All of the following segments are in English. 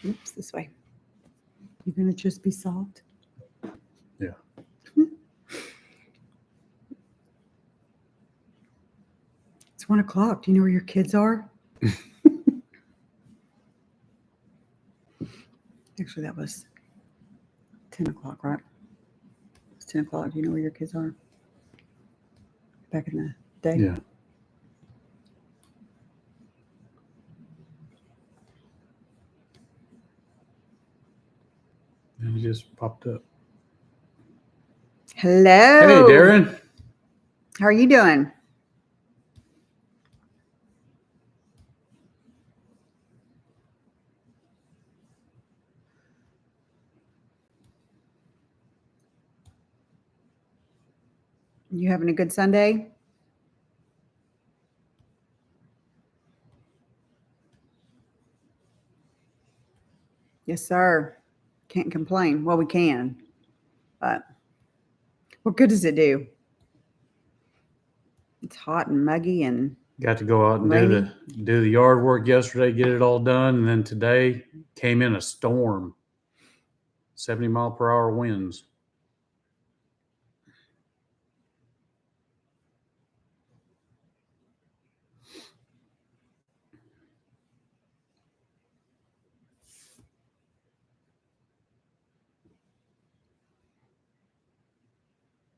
Oops, this way. You're going to just be soft? Yeah. It's 1 o'clock. Do you know where your kids are? Actually, that was 10 o'clock, right? It's 10 o'clock. Do you know where your kids are? Back in the day? Yeah. And he just popped up. Hello. Hey, Darren. How are you doing? You having a good Sunday? Yes, sir. Can't complain. Well, we can, but what good does it do? It's hot and muggy and Got to go out and rainy. do the yard work yesterday, get it all done, and then today came in a storm. 70-mile-per-hour winds.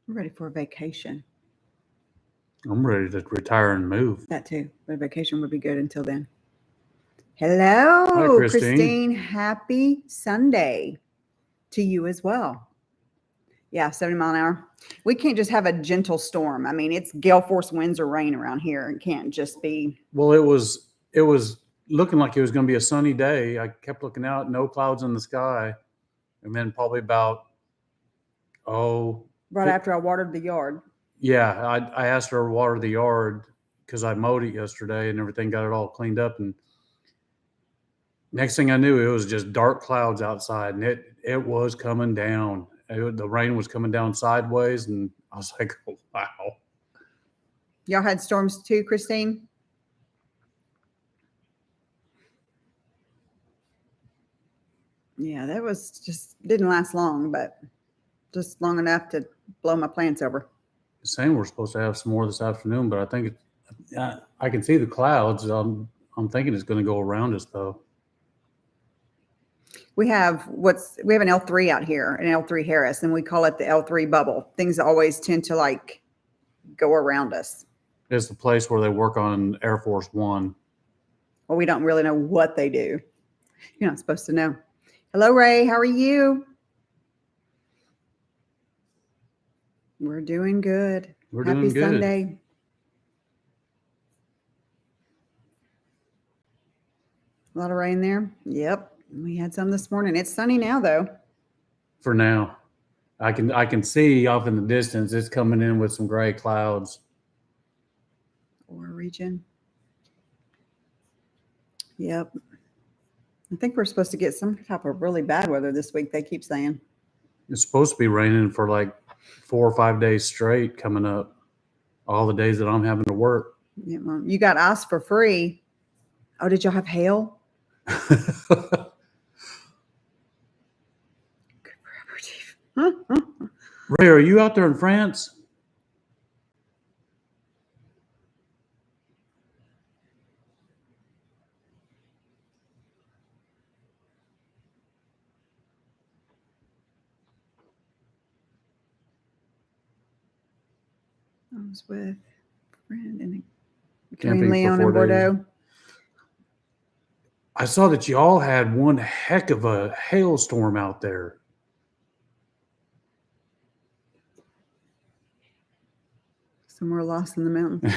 I'm ready for a vacation. I'm ready to retire and move. That too. But a vacation would be good until then. Hello, Hi, Christine. Happy Sunday to you as well. Yeah, 70 mile an hour. We can't just have a gentle storm. I mean, it's gale force winds or rain around here. It can't just be. Well, it was looking like it was going to be a sunny day. I kept looking out, no clouds in the sky. And then probably about, Right after I watered the yard. Yeah, I asked her to water the yard because I mowed it yesterday and everything, got it all cleaned up. And next thing I knew, it was just dark clouds outside, and it was coming down. The rain was coming down sideways, and I was like, oh, wow. Y'all had storms too, Christine? Yeah, that was just didn't last long, but just long enough to blow my plants over. Saying we're supposed to have some more this afternoon, but I think I can see the clouds. I'm thinking it's going to go around us though. We have an L3 out here, an L3 Harris, and we call it the L3 bubble. Things always tend to like go around us. It's the place where they work on Air Force One. Well, we don't really know what they do. You're not supposed to know. Hello, Ray. How are you? We're doing good. Happy Sunday. A lot of rain there. Yep. We had some this morning. It's sunny now, though. For now. I can see off in the distance, it's coming in with some gray clouds. Or region. Yep. I think we're supposed to get some type of really bad weather this week, they keep saying. It's supposed to be raining for like 4 or 5 days straight coming up. All the days that I'm having to work. Yeah, well, you got ice for free. Oh, did y'all have hail? Ray, are you out there in France? I was with a friend in Camping between Lyon and Bordeaux. Days. I saw that y'all had one heck of a hailstorm out there. Somewhere lost in the mountains.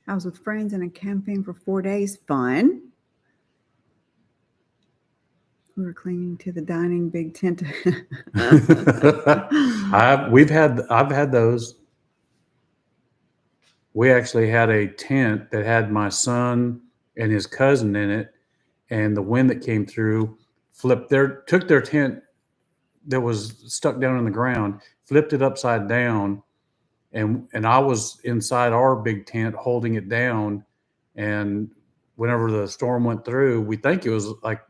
I was with friends and camping for 4 days. Fun. We were clinging to the dining big tent. I've had those. We actually had a tent that had my son and his cousin in it, and the wind that came through took their tent that was stuck down in the ground, flipped it upside down, and I was inside our big tent holding it down. And whenever the storm went through, we think it was like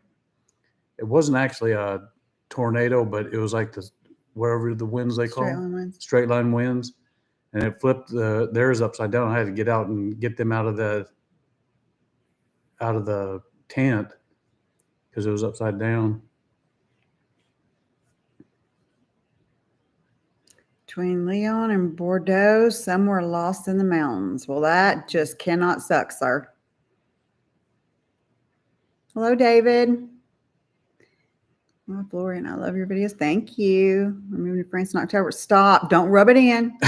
it wasn't actually a tornado, but it was like the wherever the winds they Straight call line winds. straight line winds, and it flipped theirs upside down. I had to get out and get them out of the tent because it was upside down. Between Lyon and Bordeaux, some were lost in the mountains. Well, that just cannot suck, sir. Hello, David. Oh, Florian, I love your videos. Thank you. We're moving to France in October. Stop. Don't rub it in.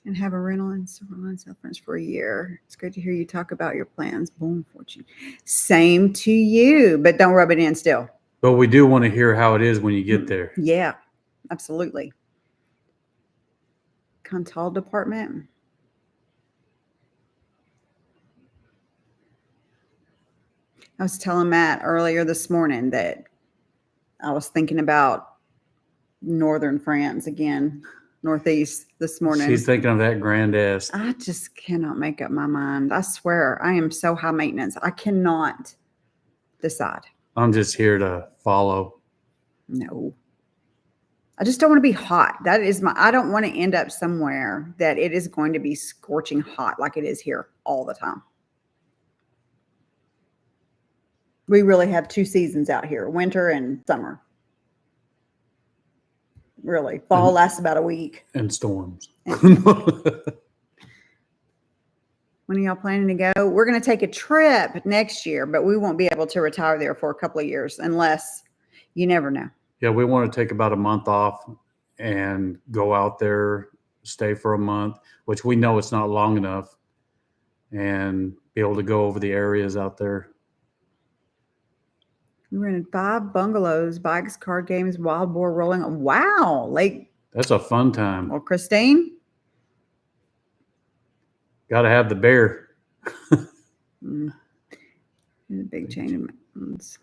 And have a rental in South France for a year. It's great to hear you talk about your plans. Bon fortune. Same to you, but don't rub it in still. But we do want to hear how it is when you get there. Yeah, absolutely. Cantal department. I was telling Matt earlier this morning that I was thinking about northern France again, northeast this morning. She's thinking of that grand ass. I just cannot make up my mind. I swear, I am so high maintenance. I cannot decide. I'm just here to follow. No. I just don't want to be hot. I don't want to end up somewhere that it is going to be scorching hot like it is here all the time. We really have 2 seasons out here, winter and summer. Really. Fall lasts about a week. And storms. When are y'all planning to go? We're going to take a trip next year, but we won't be able to retire there for a couple of years unless you never know. Yeah, we want to take about a month off and go out there, stay for a month, which we know it's not long enough, and be able to go over the areas out there. We rented 5 bungalows, bikes, card games, wild boar rolling. Wow. That's a fun time. Well, Christine? Got to have the bear. There's a big chain of mountains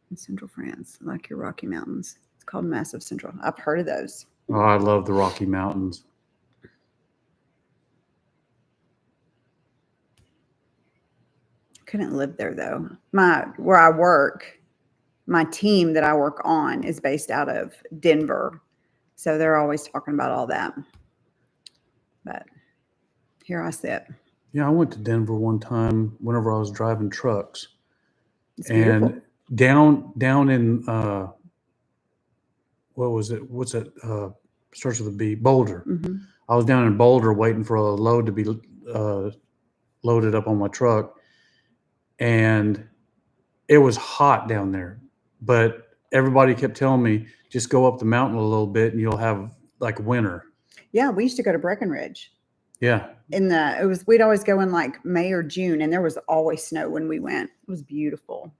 in central France, like your Rocky Mountains. It's called Massive Central. I've heard of those. Oh, I love the Rocky Mountains. Couldn't live there though. Where I work, my team that I work on is based out of Denver. So they're always talking about all that. But here I sit. Yeah, I went to Denver one time whenever I was driving trucks. It's beautiful. And down in what was it? What's that? Starts with a B. Boulder. Mm-hmm. I was down in Boulder waiting for a load to be loaded up on my truck, and it was hot down there. But everybody kept telling me, just go up the mountain a little bit, and you'll have like winter. Yeah, we used to go to Breckenridge. Yeah. We'd always go in like May or June, and there was always snow when we went. It was beautiful.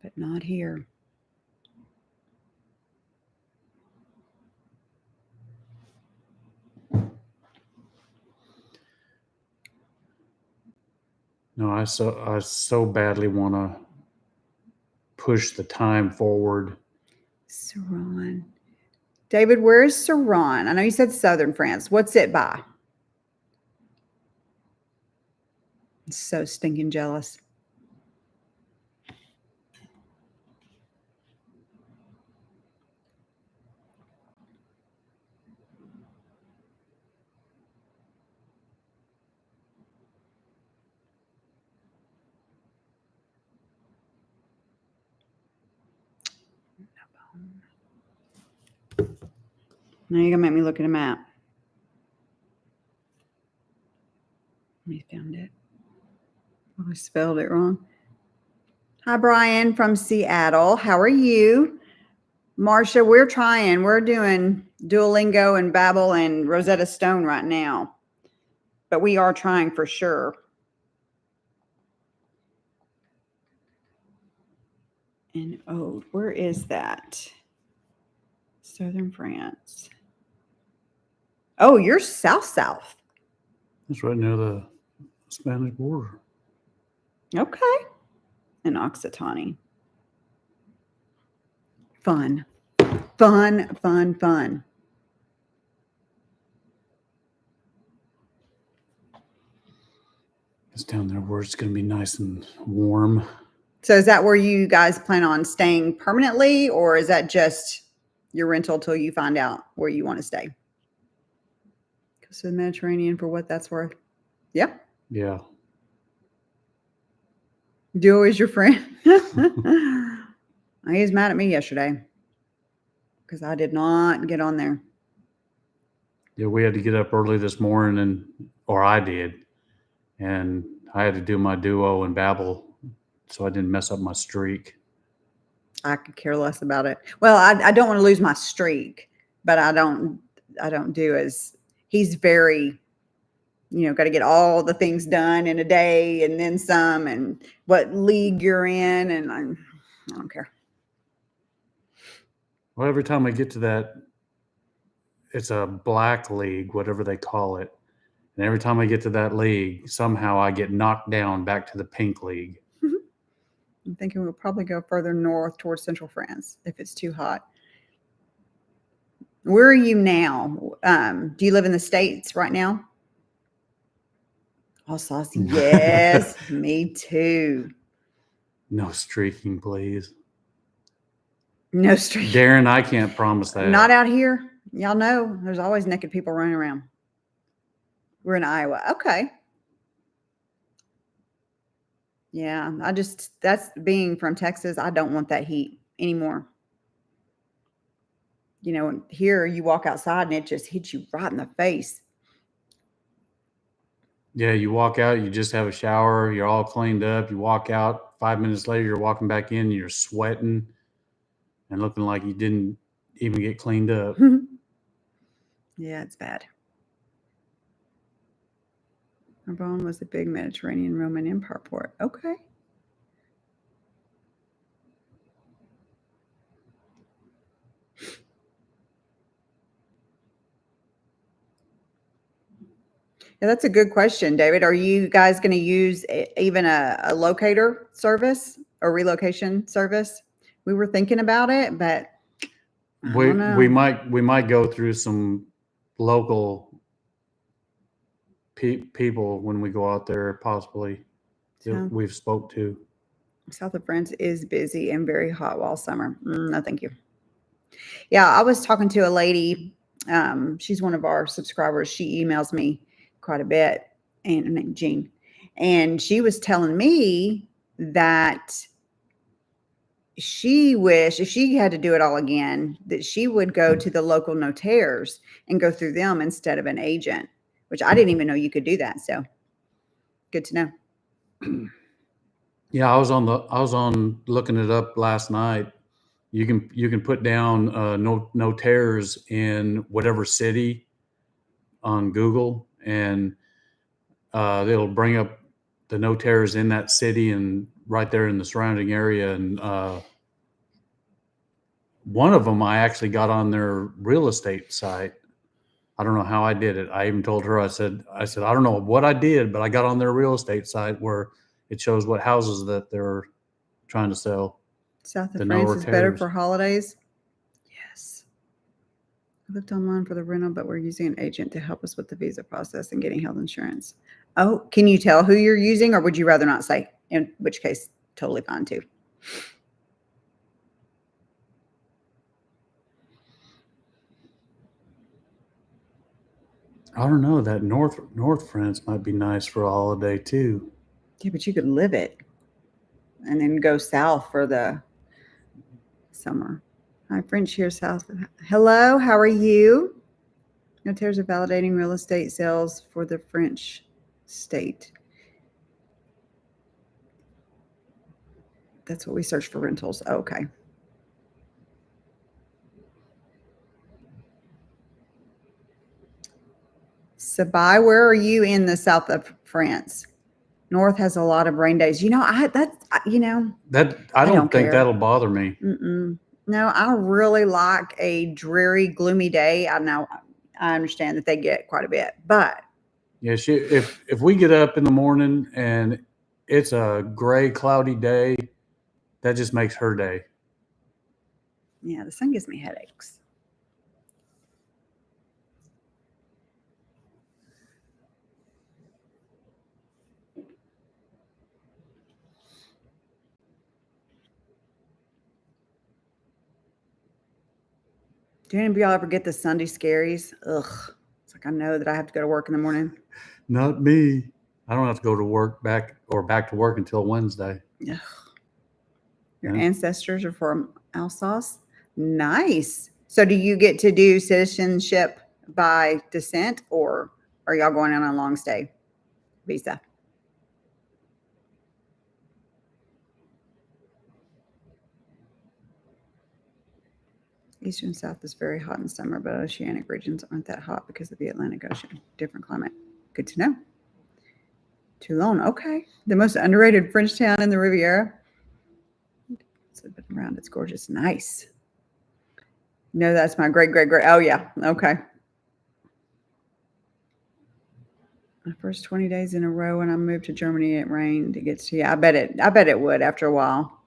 But not here. No, I so badly want to push the time forward. Saran. David, where is Saran? I know you said southern France. What's it by? I'm so stinking jealous. Now you're going to make me look at a map. I found it. Oh, I spelled it wrong. Hi, Brian from Seattle. How are you? Marcia, we're trying. We're doing Duolingo and Babbel and Rosetta Stone right now. But we are trying for sure. And Aude, where is that? Southern France. Oh, you're south. It's right near the Spanish border. Okay. And Occitanie. Fun. It's down there where it's going to be nice and warm. So is that where you guys plan on staying permanently, or is that just your rental till you find out where you want to stay? Goes to the Mediterranean for what that's worth. Yeah. Yeah. Duo is your friend. He was mad at me yesterday because I did not get on there. Yeah, we had to get up early this morning, or I did, and I had to do my duo and babble so I didn't mess up my streak. I could care less about it. Well, I don't want to lose my streak, but I don't do as he's very, got to get all the things done in a day and then some, and what league you're in, and I don't care. Well, every time I get to that, it's a black league, whatever they call it. And every time I get to that league, somehow I get knocked down back to the pink league. I'm thinking we'll probably go further north towards central France if it's too hot. Where are you now? Do you live in the States right now? Oh, saucy. Yes, me too. No streaking, please. No streaking. Darren, I can't promise that. Not out here. Y'all know there's always naked people running around. We're in Iowa. Okay. Yeah, that's being from Texas. I don't want that heat anymore. Here you walk outside and it just hits you right in the face. Yeah, you walk out, you just have a shower, you're all cleaned up. You walk out, 5 minutes later, you're walking back in, you're sweating and looking like you didn't even get cleaned up. Yeah, it's bad. Narbonne was a big Mediterranean Roman Empire port. Okay. Yeah, that's a good question, David. Are you guys going to use even a locator service or relocation service? We were thinking about it, but I don't know. We might go through some local people when we go out there, possibly that we've spoke to. South of France is busy and very hot while summer. No, thank you. Yeah, I was talking to a lady. She's one of our subscribers. She emails me quite a bit, and her name Jean. And she was telling me that she wished if she had to do it all again, that she would go to the local notaires and go through them instead of an agent, which I didn't even know you could do that. So good to know. Yeah, I was on looking it up last night. You can put down notaires in whatever city on Google, and it'll bring up the notaires in that city and right there in the surrounding area. And one of them I actually got on their real estate site. I don't know how I did it. I even told her, I said, I don't know what I did, but I got on their real estate site where it shows what houses that they're trying to sell. South of France is better for holidays. Yes. I looked online for the rental, but we're using an agent to help us with the visa process and getting health insurance. Oh, can you tell who you're using, or would you rather not say? In which case, totally fine too. I don't know. That North France might be nice for a holiday too. Yeah, but you could live it and then go south for the summer. Hi, French here, south. Hello, how are you? Notaires are validating real estate sales for the French state. That's what we search for rentals. Oh, okay. Sabai, where are you in the south of France? North has a lot of rain days. I don't think care. that'll bother me. No, I really like a dreary, gloomy day. I know I understand that they get quite a bit, but yeah, if we get up in the morning and it's a gray, cloudy day, that just makes her day. Yeah, the sun gives me headaches. Do any of y'all ever get the Sunday scaries? Ugh. It's like I know that I have to go to work in the morning. Not me. I don't have to go to work back to work until Wednesday. Ugh. Your Yeah. ancestors are from Alsace? Nice. So do you get to do citizenship by descent, or are y'all going on a long stay visa? Eastern South is very hot in summer, but oceanic regions aren't that hot because of the Atlantic Ocean. Different climate. Good to know. Toulon, okay. The most underrated French town in the Riviera. It's been around. It's gorgeous. Nice. No, that's my great. Oh, yeah. Okay. My first 20 days in a row when I moved to Germany, it rained. It gets to, yeah, I bet it would after a while.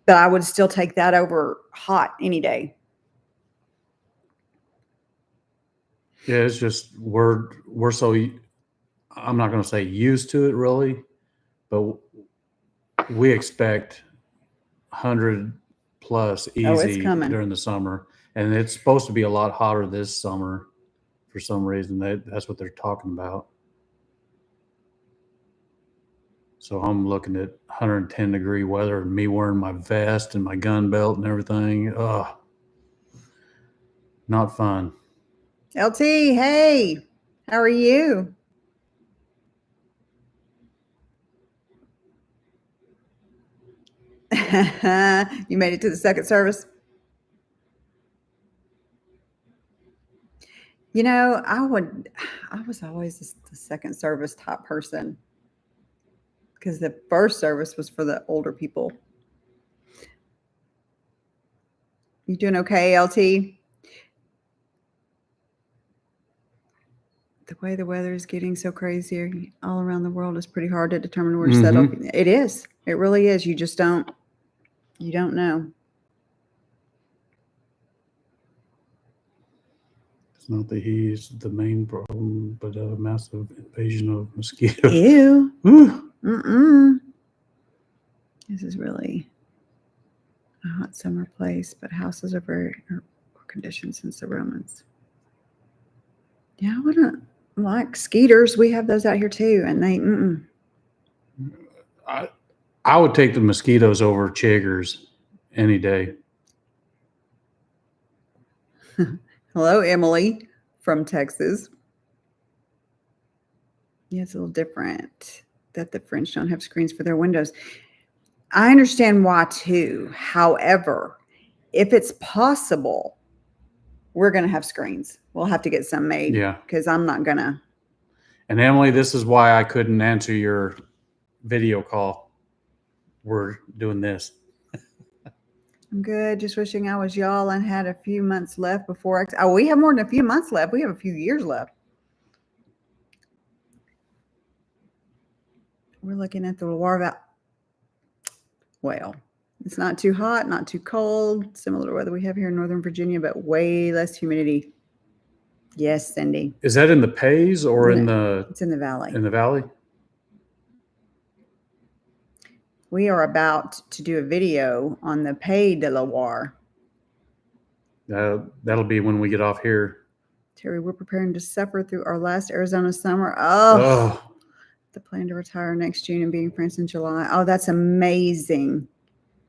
But I would still take that over hot any day. Yeah, it's just we're so, I'm not going to say used to it really, but we expect 100 plus easy coming. during the summer, and it's supposed to be a lot hotter this summer for some reason. That's what they're talking about. So I'm looking at 110 degree weather and me wearing my vest and my gun belt and everything. Ugh, not fun. LT, hey, how are you? You made it to the second service? You know, I was always the second service type person because the first service was for the older people. You doing okay, LT? The way the weather is getting so crazy all around the world is pretty hard to determine where to settle. It is. It really is. You just don't know. It's not the heat is the main problem, but a massive invasion of mosquitoes. Ew. Woo. This is really a hot summer place, but houses are very poor condition since the Romans. Yeah, I wouldn't like skeeters. We have those out here too, and they. I would take the mosquitoes over chiggers any day. Hello, Emily from Texas. Yeah, it's a little different that the French don't have screens for their windows. I understand why too. However, if it's possible, we're going to have screens. We'll have to get some made. Yeah. Because I'm not going to. And Emily, this is why I couldn't answer your video call. We're doing this. I'm good. Just wishing I was y'all and had a few months left before. We have more than a few months left. We have a few years left. We're looking at the Loire Valley. Well, it's not too hot, not too cold. Similar to weather we have here in Northern Virginia, but way less humidity. Yes, Cindy. Is that in the Pays or in the? It's in the valley. In the valley. We are about to do a video on the Pays de la Loire. That'll be when we get off here. Terry, we're preparing to suffer through our last Arizona summer. Oh. The plan to retire next June and be in France in July. Oh, that's amazing.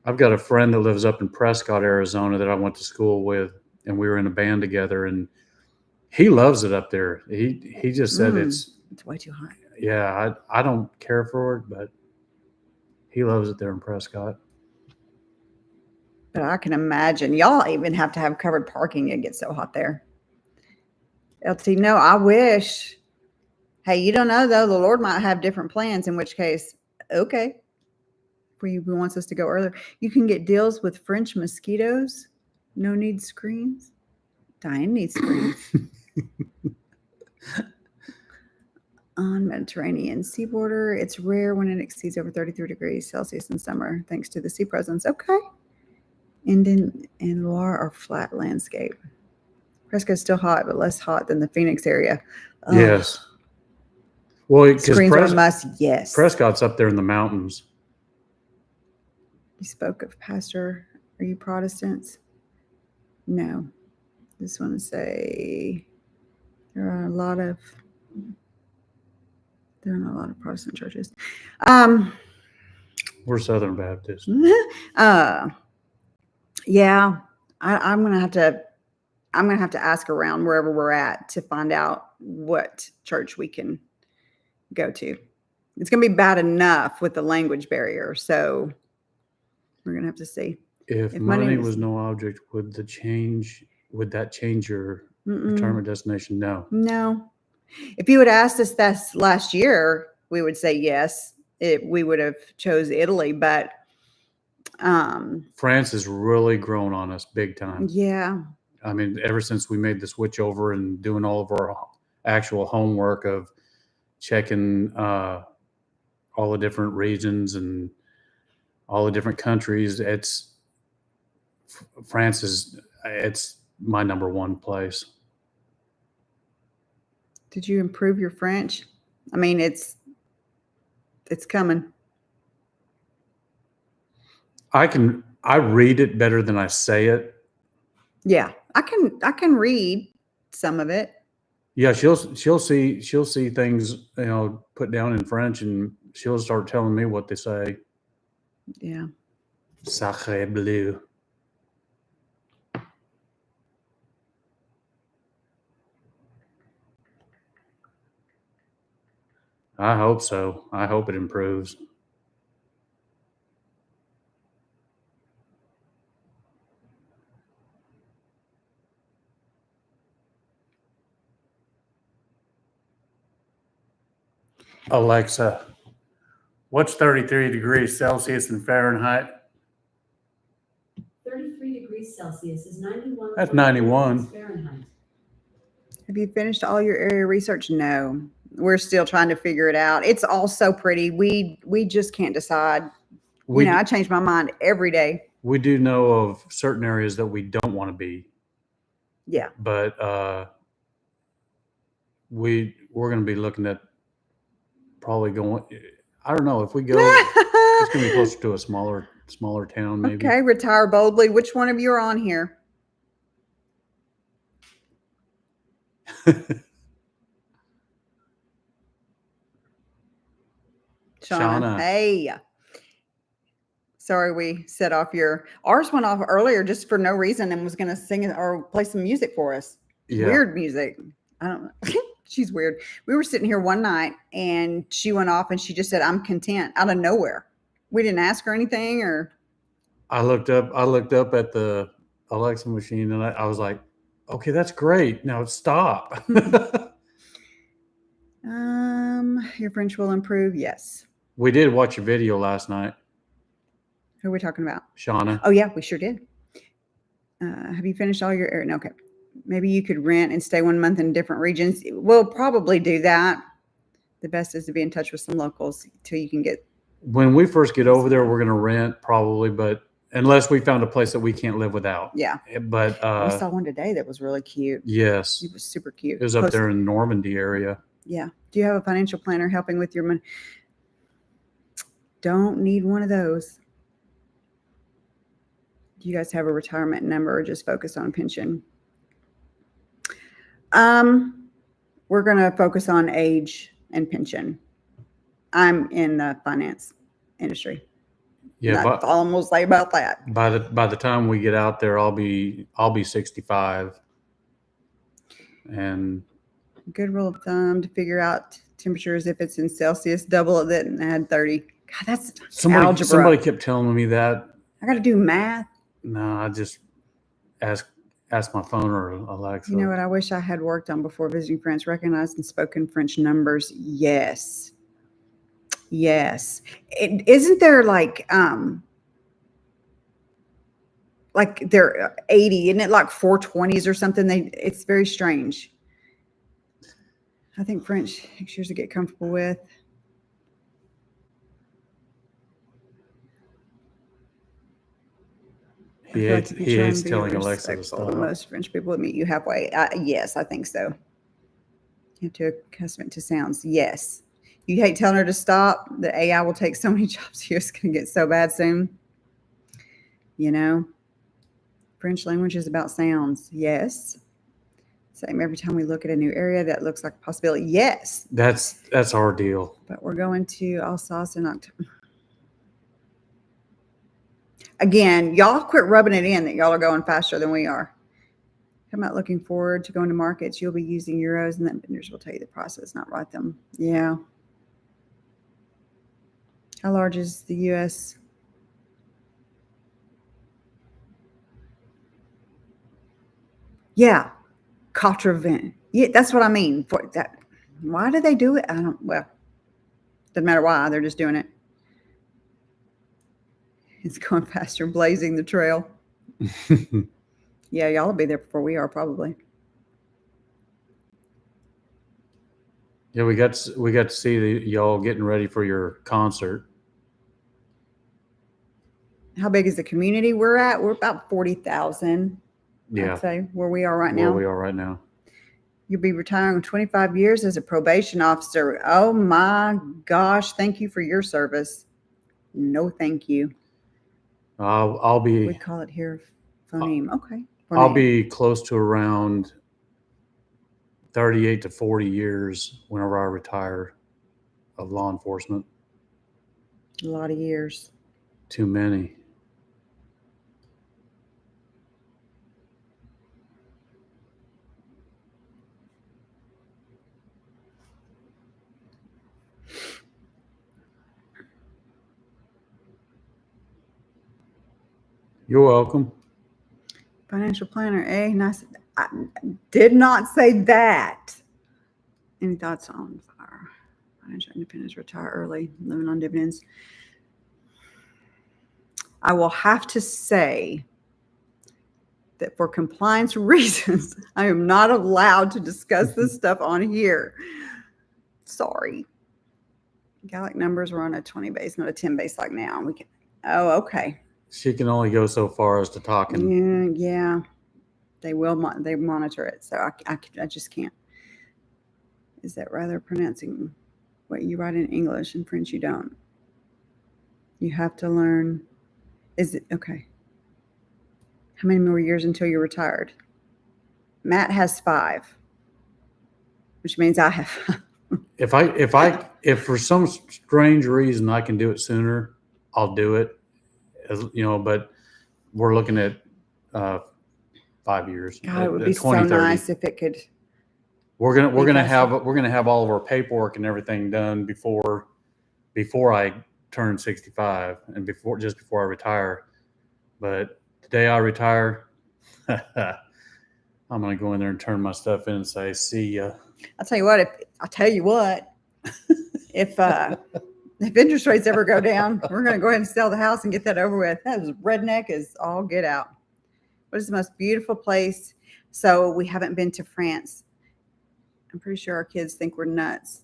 I've got a friend that lives up in Prescott, Arizona that I went to school with, and we were in a band together, and he loves it up there. He just said it's way too hot. Yeah, I don't care for it, but he loves it there in Prescott. But I can imagine y'all even have to have covered parking. It gets so hot there. LT, no, I wish. Hey, you don't know though. The Lord might have different plans. In which case, okay. If He wants us to go earlier, you can get deals with French mosquitoes. No need screens. Diane needs screens. On Mediterranean sea border, it's rare when it exceeds over 33 degrees Celsius in summer, thanks to the sea presence. Okay. Indon and Loire are flat landscape. Prescott's still hot, but less hot than the Phoenix area. Oh. Yes. Well, screens are a must. Yes. Prescott's up there in the mountains. You spoke of pastor. Are you Protestants? No. Just want to say there are a lot of Protestant churches. We're Southern Baptist. Yeah, I'm gonna have to ask around wherever we're at to find out what church we can go to. It's gonna be bad enough with the language barrier, so we're gonna have to see. If money was no object, would that change your retirement destination? No. No. If you had asked us this last year, we would say yes. We would have chose Italy, but France has really grown on us big time. Yeah. I mean, ever since we made the switch over and doing all of our actual homework of checking all the different regions and all the different countries, France is my number one place. Did you improve your French? I mean, it's coming. I read it better than I say it. Yeah, I can read some of it. Yeah, she'll see things, put down in French, and she'll start telling me what they say. Yeah. Sacré bleu. I hope so. I hope it improves. Alexa, what's 33 degrees Celsius in Fahrenheit? 33 degrees Celsius is 91. That's 91. Fahrenheit. Have you finished all your area research? No. We're still trying to figure it out. It's all so pretty. We just can't decide. I change my mind every day. We do know of certain areas that we don't want to be. Yeah. But we're going to be looking at probably going. I don't know if we go. It's going to be closer to a smaller town, maybe. Okay, retire boldly. Which one of you are on here? Shauna. Hey. Sorry, we set off ours went off earlier just for no reason and was going to sing or play some music for us. Yeah. Weird music. I don't know. She's weird. We were sitting here one night and she went off and she just said, "I'm content," out of nowhere. We didn't ask her anything or. I looked up at the Alexa machine and I was like, okay, that's great. Now stop. Your French will improve. Yes. We did watch a video last night. Who are we talking about? Shauna. Oh yeah, we sure did. Have you finished all your? No, okay. Maybe you could rent and stay 1 month in different regions. We'll probably do that. The best is to be in touch with some locals till you can get. When we first get over there, we're going to rent probably, but unless we found a place that we can't live without. Yeah. But we saw one today that was really cute. Yes. It was super cute. It was up there in the Normandy area. Yeah. Do you have a financial planner helping with your money? Don't need one of those. Do you guys have a retirement number or just focus on pension? We're going to focus on age and pension. I'm in the finance industry. Yeah, that's all I'm going to say about that. By the time we get out there, I'll be 65. And good rule of thumb to figure out temperatures, if it's in Celsius, double it and add 30. God, that's algebra. Somebody kept telling me that. I got to do math. No, I just ask my phone or Alexa. You know what I wish I had worked on before visiting France? Recognized and spoken French numbers. Yes. Isn't there like they're 80? Isn't it like 420s or something? It's very strange. I think French takes years to get comfortable with. He hates telling Alexa to stop. Most French people would meet you halfway. Yes, I think so. You have to accustom it to sounds. Yes. You hate telling her to stop. The AI will take so many jobs here. It's going to get so bad soon. French language is about sounds. Yes. Same every time we look at a new area that looks like a possibility. Yes, That's our deal. but we're going to Alsace in October. Again, y'all quit rubbing it in that y'all are going faster than we are. Come out looking forward to going to markets. You'll be using euros, and then vendors will tell you the process, not write them. Yeah. How large is the U.S.? Yeah. Contravent. Yeah, that's what I mean. For that, why do they do it? I don't. Well, doesn't matter why. They're just doing it. It's going faster, blazing the trail. Yeah, y'all will be there before we are, probably. Yeah, we got to see y'all getting ready for your concert. How big is the community we're at? We're about 40,000. Yeah, I'd say where we are right where now. we are right now. You'll be retiring in 25 years as a probation officer. Oh my gosh! Thank you for your service. No, thank you. I'll be. We call it here phoneme. Okay. I'll Phoneme. be close to around 38 to 40 years whenever I retire of law enforcement. A lot of years. Too many. You're welcome. Financial planner, eh? Nice. I did not say that. Any thoughts on our financial independence, retire early, living on dividends? I will have to say that for compliance reasons, I am not allowed to discuss this stuff on here. Sorry. Gallic numbers were on a 20 base, not a 10 base like now. We can. Oh, okay. She can only go so far as to talking. Yeah. They will. They monitor it, so I just can't. Is that rather pronouncing what you write in English? In French, you don't. You have to learn. Is it okay? How many more years until you're retired? Matt has 5, which means I have. If for some strange reason I can do it sooner, I'll do it. But we're looking at 5 years. God, it would be so nice if it could. We're gonna have all of our paperwork and everything done before I turn 65 and just before I retire. But the day I retire, I'm gonna go in there and turn my stuff in and say, "See ya." I'll tell you what. If interest rates ever go down, we're gonna go ahead and sell the house and get that over with. That was redneck as all get out. What is the most beautiful place? So we haven't been to France. I'm pretty sure our kids think we're nuts,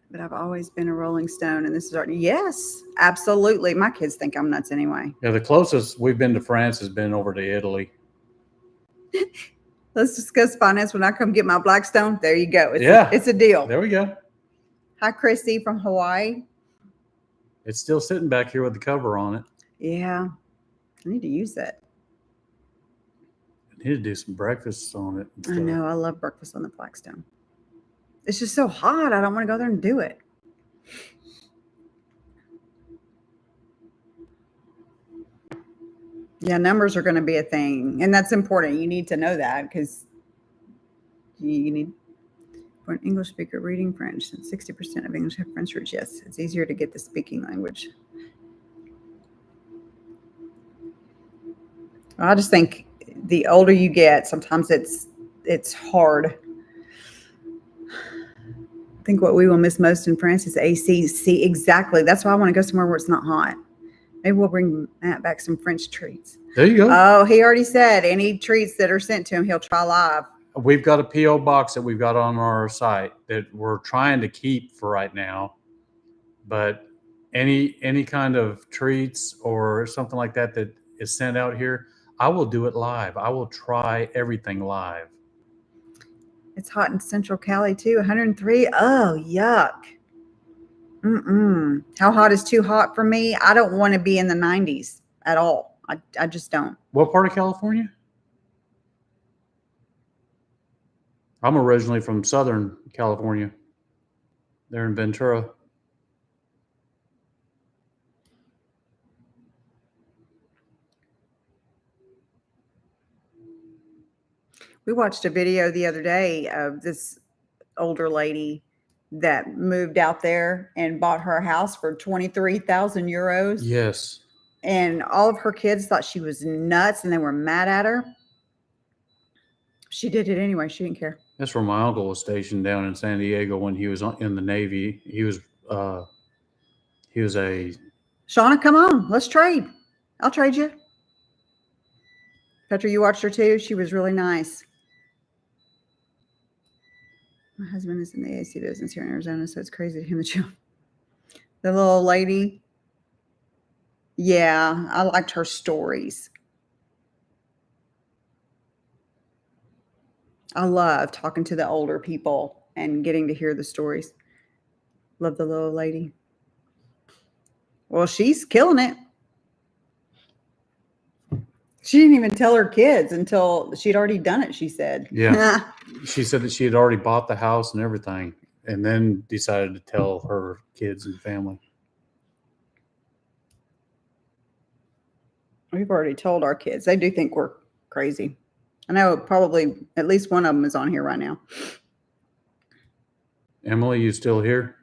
but I've always been a Rolling Stone, and this is yes, absolutely. My kids think I'm nuts anyway. Yeah, the closest we've been to France has been over to Italy. Let's discuss finance when I come get my Blackstone. There you go. It's a deal. There we go. Hi, Chrissy from Hawaii. It's still sitting back here with the cover on it. Yeah, I need to use that. I need to do some breakfast on it. I know. I love breakfast on the Blackstone. It's just so hot. I don't want to go there and do it. Yeah, numbers are going to be a thing. And that's important. You need to know that because you need, for an English speaker, reading French. Since 60% of English have French roots. Yes, it's easier to get the speaking language. I just think the older you get, sometimes it's hard. I think what we will miss most in France is AC. See, exactly. That's why I want to go somewhere where it's not hot. Maybe we'll bring Matt back some French treats. There you go. Oh, he already said any treats that are sent to him, he'll try live. We've got a P.O. box that we've got on our site that we're trying to keep for right now. But any kind of treats or something like that is sent out here, I will do it live. I will try everything live. It's hot in Central Cali too, 103. Oh, yuck. How hot is too hot for me? I don't want to be in the 90s at all. I just don't. What part of California? I'm originally from Southern California. They're in Ventura. We watched a video the other day of this older lady that moved out there and bought her house for 23,000 euros. Yes. And all of her kids thought she was nuts and they were mad at her. She did it anyway. She didn't care. That's where my uncle was stationed down in San Diego when he was in the Navy. He was a Shauna, come on. Let's trade. I'll trade you. Petra, you watched her too? She was really nice. My husband is in the AC business here in Arizona, so it's crazy to him that you. The little lady. Yeah, I liked her stories. I love talking to the older people and getting to hear the stories. Love the little lady. Well, she's killing it. She didn't even tell her kids until she'd already done it, she said. Yeah. She said that she had already bought the house and everything, and then decided to tell her kids and family. We've already told our kids. They do think we're crazy. I know probably at least one of them is on here right now. Emily, you still here?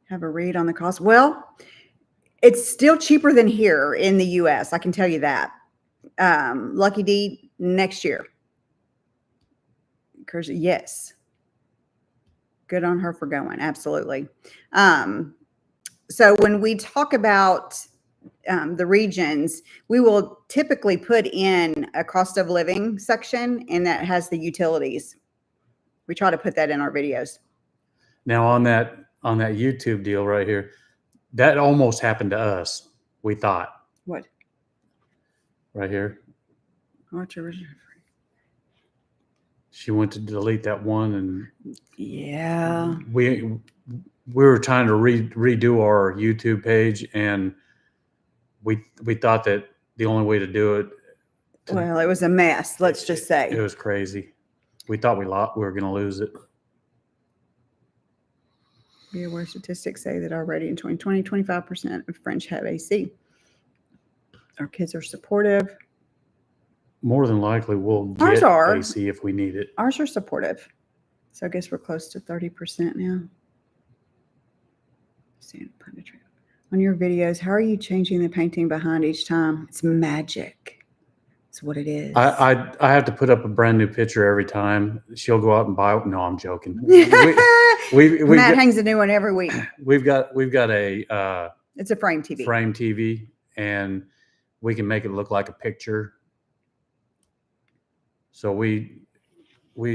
Have a read on the cost. Well, it's still cheaper than here in the U.S. I can tell you that. Lucky D next year. Yes. Good on her for going. Absolutely. So when we talk about the regions, we will typically put in a cost of living section, and that has the utilities. We try to put that in our videos. Now on that YouTube deal right here, that almost happened to us. We thought. What? Right here. What's original? She went to delete that one, and yeah, we were trying to redo our YouTube page, and we thought that the only way to do it. Well, it was a mess. Let's just say it was crazy. We thought we were going to lose it. Be aware statistics say that already in 2020, 25% of French have AC. Our kids are supportive. More than likely, we'll get Ours are. AC if we need it. Ours are supportive. So I guess we're close to 30% now. On your videos, how are you changing the painting behind each time? It's magic. It's what it is. I have to put up a brand new picture every time. She'll go out and buy it. No, I'm joking. Matt hangs a new one every week. We've got a it's a frame TV. Frame TV, and we can make it look like a picture. So we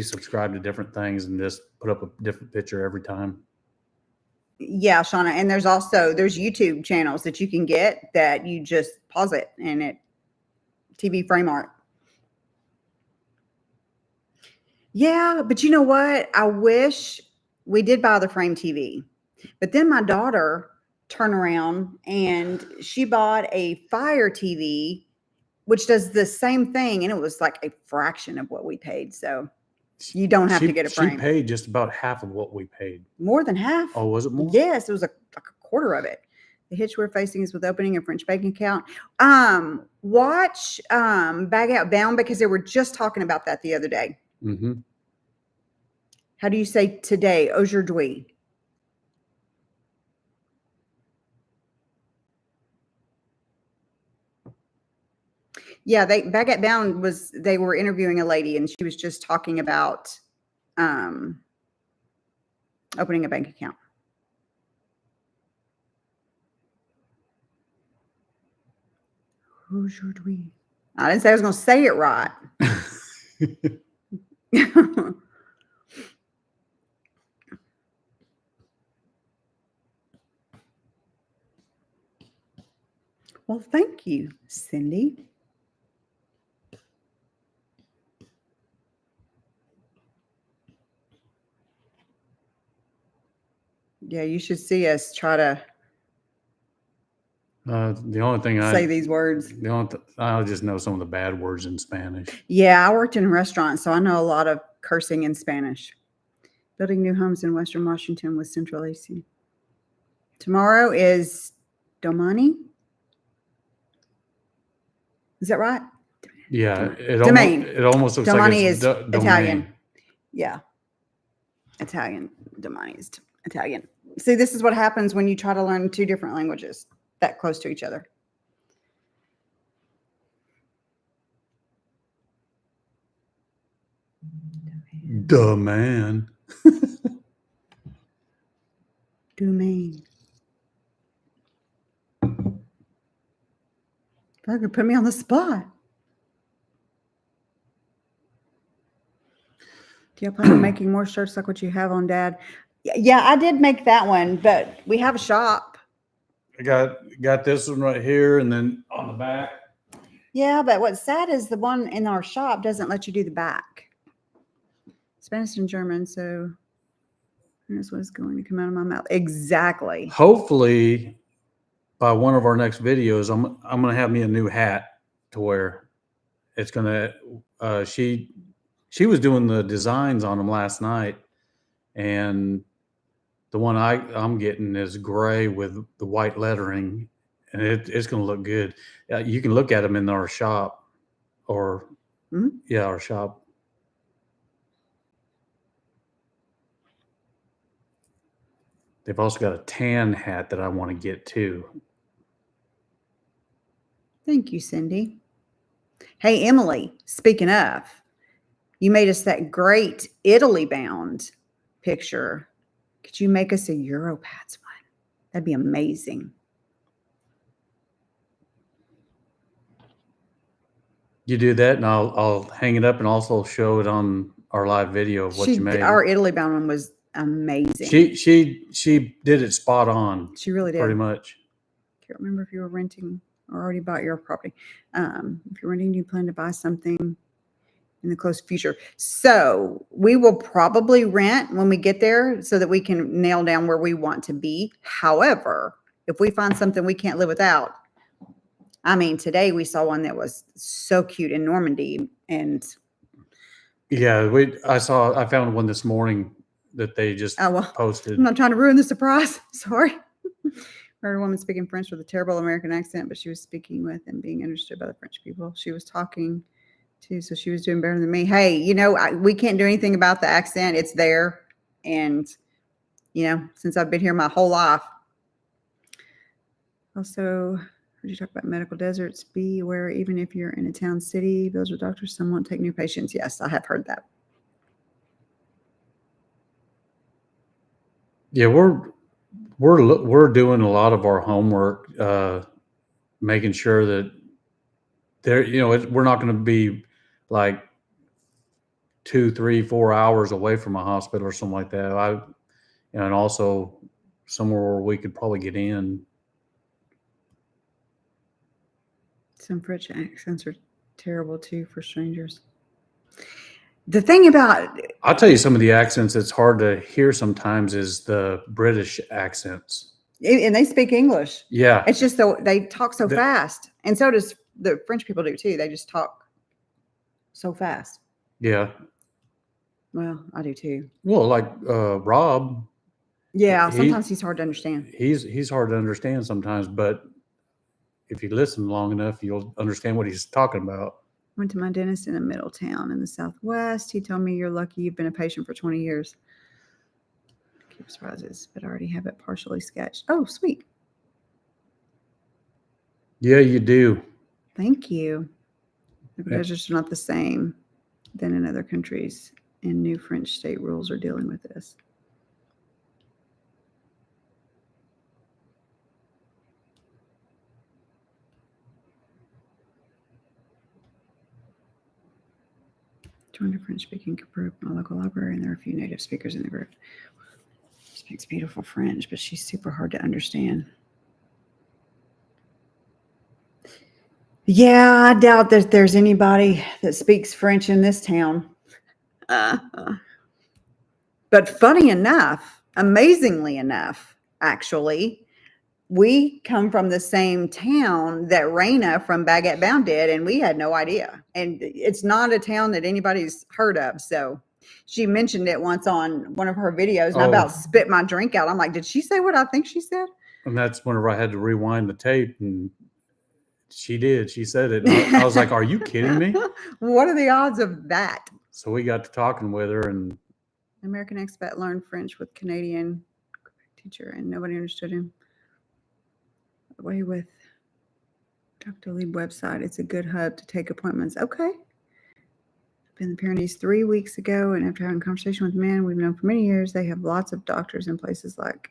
subscribe to different things and just put up a different picture every time. Yeah, Shauna. And there's YouTube channels that you can get that you just pause it and it TV frame art. Yeah, but you know what? I wish we did buy the frame TV. But then my daughter turned around and she bought a Fire TV, which does the same thing. And it was like a fraction of what we paid. So you don't have to get a frame. She paid just about half of what we paid. More than half? Oh, was it more? Yes, it was like a quarter of it. The hitch we're facing is with opening a French bank account. Watch Bag Out Bound, because they were just talking about that the other day. Mm-hmm. How do you say today? Aujourd'hui. Yeah, Bag Out Bound they were interviewing a lady and she was just talking about opening a bank account. Aujourd'hui. I didn't say I was going to say it right. Well, thank you, Cindy. Yeah, you should see us try to The only thing say these words. I just know some of the bad words in Spanish. Yeah, I worked in restaurants, so I know a lot of cursing in Spanish. Building new homes in Western Washington with Central AC. Tomorrow is Domani. Is that right? Yeah, Domain. It almost looks Domani like it's is Italian. domain. Yeah. Italian. Domani is Italian. See, this is what happens when you try to learn two different languages that close to each other. Domain. Domain. That could put me on the spot. Do you plan on making more shirts like what you have on, Dad? Yeah, I did make that one, but we have a shop. I got this one right here, and then on the back. Yeah, but what's sad is the one in our shop doesn't let you do the back. Spanish and German, so here's what's going to come out of my mouth. Exactly. Hopefully, by one of our next videos, I'm gonna have me a new hat to wear. It's gonna. She was doing the designs on them last night, and the one I'm getting is gray with the white lettering, and it's gonna look good. You can look at them in our shop, or yeah, our shop. They've also got a tan hat that I want to get too. Thank you, Cindy. Hey, Emily, speaking of, you made us that great Italy bound picture. Could you make us a Europats one? That'd be amazing. You do that, and I'll hang it up and also show it on our live video of what you made. Our Italy bound one was amazing. She did it spot on. She really did. Pretty much. Can't remember if you were renting or already bought your property. If you're renting, do you plan to buy something in the close future? So we will probably rent when we get there so that we can nail down where we want to be. However, if we find something we can't live without, I mean, today we saw one that was so cute in Normandy, and yeah, I found one this morning that they just posted. I'm not trying to ruin the surprise. Sorry. Heard a woman speaking French with a terrible American accent, but she was speaking with and being understood by the French people she was talking to, so she was doing better than me. Hey, you know, we can't do anything about the accent. It's there, and you know, since I've been here my whole life. Also, heard you talk about medical deserts. Be aware, even if you're in a town city, those with doctors, some won't take new patients. Yes, I have heard that. Yeah, we're doing a lot of our homework, making sure that we're not going to be like 2, 3, 4 hours away from a hospital or something like that. And also somewhere where we could probably get in. Some French accents are terrible too for strangers. The thing about, I'll tell you, some of the accents that's hard to hear sometimes is the British accents. And they speak English. Yeah. It's just they talk so fast. And so does the French people do too. They just talk so fast. Yeah. Well, I do too. Well, like Rob. Yeah, sometimes he's hard to understand. He's hard to understand sometimes, but if you listen long enough, you'll understand what he's talking about. Went to my dentist in a middle town in the Southwest. He told me, you're lucky you've been a patient for 20 years. Keep surprises, but I already have it partially sketched. Oh, sweet. Yeah, you do. Thank you. The measures are not the same than in other countries, and new French state rules are dealing with this. Joined a French-speaking group in my local library, and there are a few native speakers in the group. She speaks beautiful French, but she's super hard to understand. Yeah, I doubt that there's anybody that speaks French in this town. But funny enough, amazingly enough, actually, we come from the same town that Raina from Baguette Bound did, and we had no idea. And it's not a town that anybody's heard of. So she mentioned it once on one of her videos, and I about spit my drink out. I'm like, did she say what I think she said? And that's whenever I had to rewind the tape, and she did. She said it. And I was like, are you kidding me? What are the odds of that? So we got to talking with her, and American expat learned French with Canadian teacher, and nobody understood him. Away with Dr. Lead website. It's a good hub to take appointments. Okay. I've been in the Pyrenees 3 weeks ago, and after having a conversation with men we've known for many years, they have lots of doctors in places like.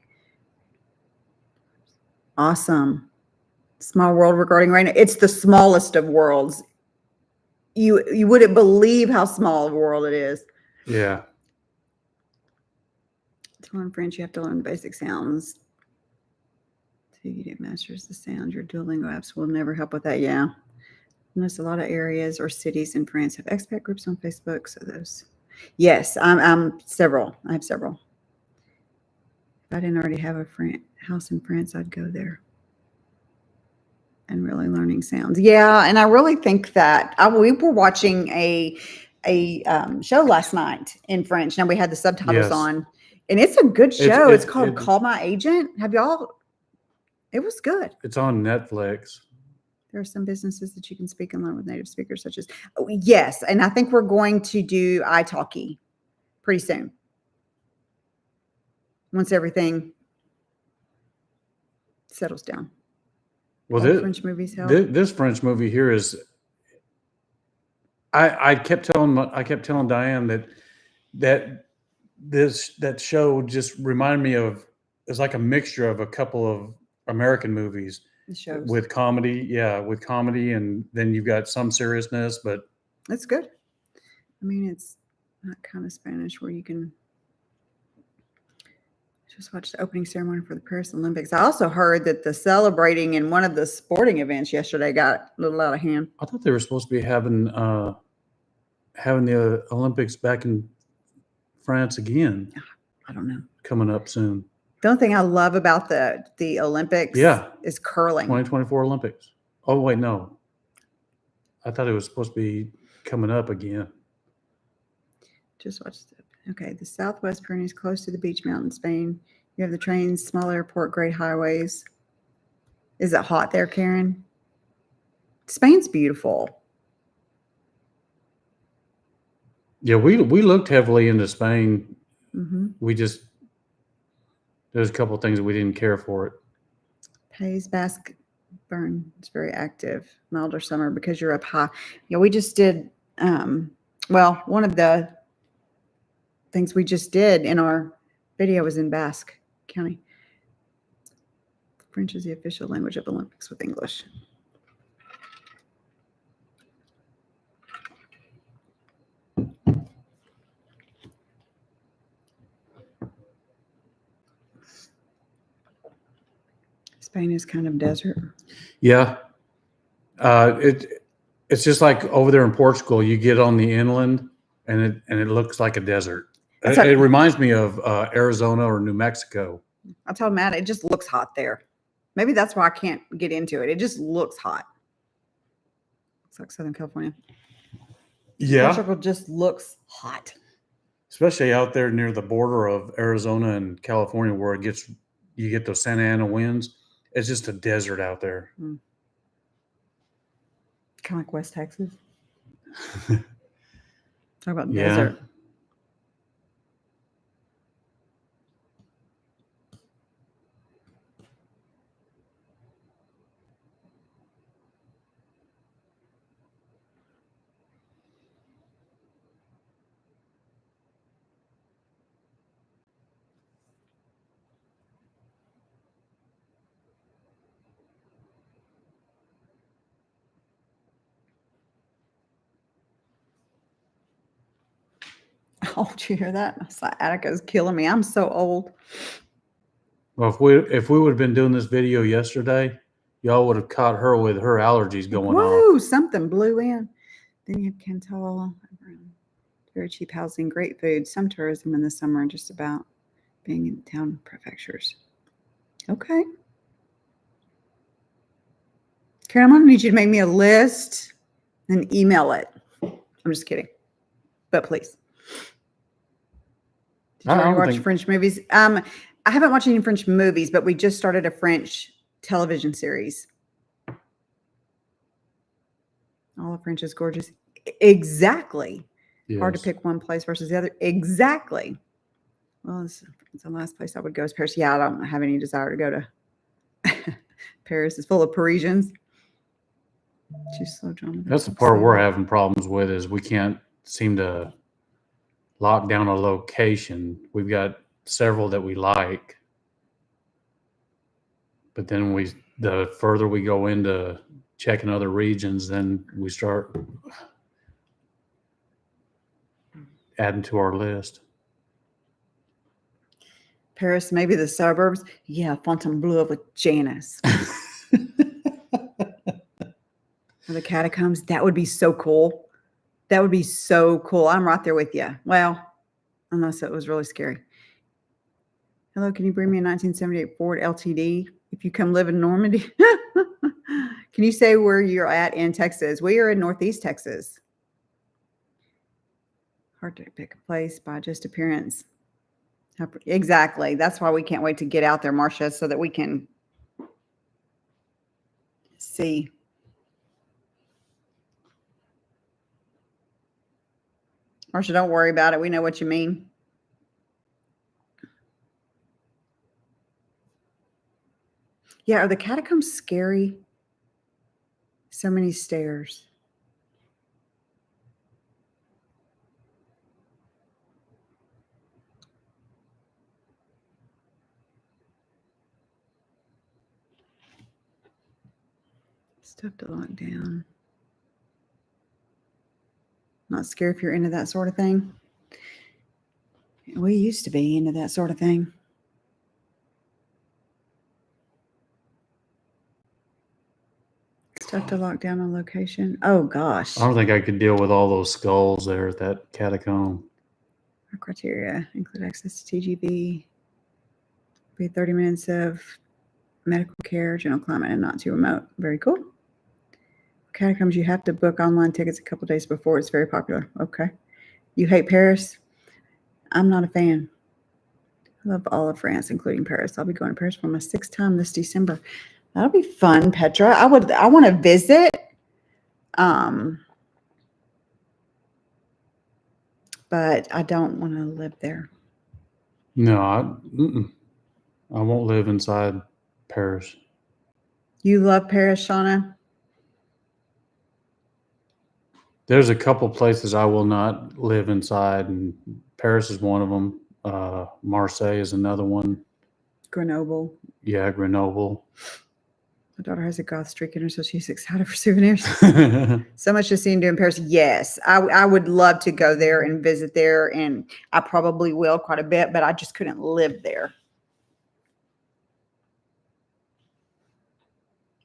Awesome. Small world regarding Raina. It's the smallest of worlds. You wouldn't believe how small of a world it is. yeah. To learn French, you have to learn the basic sounds. So you get masters the sound. Your Duolingo apps will never help with that. Yeah. Unless a lot of areas or cities in France have expat groups on Facebook. So those, yes, I'm several. I have several. If I didn't already have a house in France, I'd go there. And really learning sounds. Yeah, and I really think that we were watching a show last night in French. Now we had the subtitles Yes. on, and it's a good show. It's called it- Call My Agent. Have y'all? It was good. It's on Netflix. There are some businesses that you can speak and learn with native speakers, such as yes, and I think we're going to do italki pretty soon. Once everything settles down. Well, French movies help. This French movie here is. I kept telling Diane that show just reminded me of, it's like a mixture of a couple of American movies The shows. with comedy. Yeah, with comedy, and then you've got some seriousness, but That's good. I mean, it's not kind of Spanish where you can just watch the opening ceremony for the Paris Olympics. I also heard that the celebrating in one of the sporting events yesterday got a little out of hand. I thought they were supposed to be having the Olympics back in France again. I don't know. Coming up soon. The only thing I love about the Olympics is curling. 2024 Olympics. Oh, wait, no. I thought it was supposed to be coming up again. Just watch the okay. The Southwest Pyrenees, close to the beach mountain, Spain. You have the trains, small airport, great highways. Is it hot there, Karen? Spain's beautiful. Yeah, we looked heavily into Spain. Mm-hmm. There's a couple of things that we didn't care for it. Pays Basque burn. It's very active, milder summer because you're up high. Yeah, we just did. One of the things we just did in our video was in Basque County. French is the official language of Olympics with English. Spain is kind of desert. Yeah. It's just like over there in Portugal, you get on the inland and it looks like a desert. It reminds me of Arizona or New Mexico. I told Matt, it just looks hot there. Maybe that's why I can't get into it. It just looks hot. Looks like Southern California. Yeah. Portugal just looks hot. Especially out there near the border of Arizona and California where you get those Santa Ana winds. It's just a desert out there. Kind of like West Texas. Talk about desert. Oh, did you hear that? I was like, Attica's killing me. I'm so old. Well, if we would have been doing this video yesterday, y'all would have caught her with her allergies going Woo, off. something blew in. Then you have Cantal, very cheap housing, great food, some tourism in the summer, just about being in town prefectures. Okay. Karen, I'm going to need you to make me a list and email it. I'm just kidding. But please. Did you I already don't watch think- French movies? I haven't watched any French movies, but we just started a French television series. All of French is gorgeous. Exactly. Hard to Yes. pick one place versus the other. Exactly. Well, it's the last place I would go is Paris. Yeah, I don't have any desire to go to Paris. It's full of Parisians. Too slow, John. That's the part we're having problems with is we can't seem to lock down a location. We've got several that we like, but then the further we go into checking other regions, then we start adding to our list. Paris, maybe the suburbs. Yeah, Fontainebleau with Janice. Or the catacombs. That would be so cool. That would be so cool. I'm right there with you. Well, unless it was really scary. Hello, can you bring me a 1978 Ford LTD if you come live in Normandy? Can you say where you're at in Texas? We are in Northeast Texas. Hard to pick a place by just appearance. Exactly. That's why we can't wait to get out there, Marcia, so that we can see. Marcia, don't worry about it. We know what you mean. Yeah, are the catacombs scary? So many stairs. Stuff to lock down. Not scared if you're into that sort of thing. We used to be into that sort of thing. Stuff to lock down on location. Oh gosh. I don't think I could deal with all those skulls there at that catacomb. Our criteria include access to TGV, be 30 minutes of medical care, general climate, and not too remote. Very cool. Catacombs, you have to book online tickets a couple days before. It's very popular. Okay. You hate Paris? I'm not a fan. I love all of France, including Paris. I'll be going to Paris for my 6th time this December. That'll be fun, Petra. I want to visit. But I don't want to live there. No, I won't live inside Paris. You love Paris, Shauna? There's a couple places I will not live inside, and Paris is one of them. Marseille is another one. Grenoble. Yeah, Grenoble. My daughter has a goth streak in her, so she's excited for souvenirs. So much to see and do in Paris. Yes, I would love to go there and visit there, and I probably will quite a bit, but I just couldn't live there.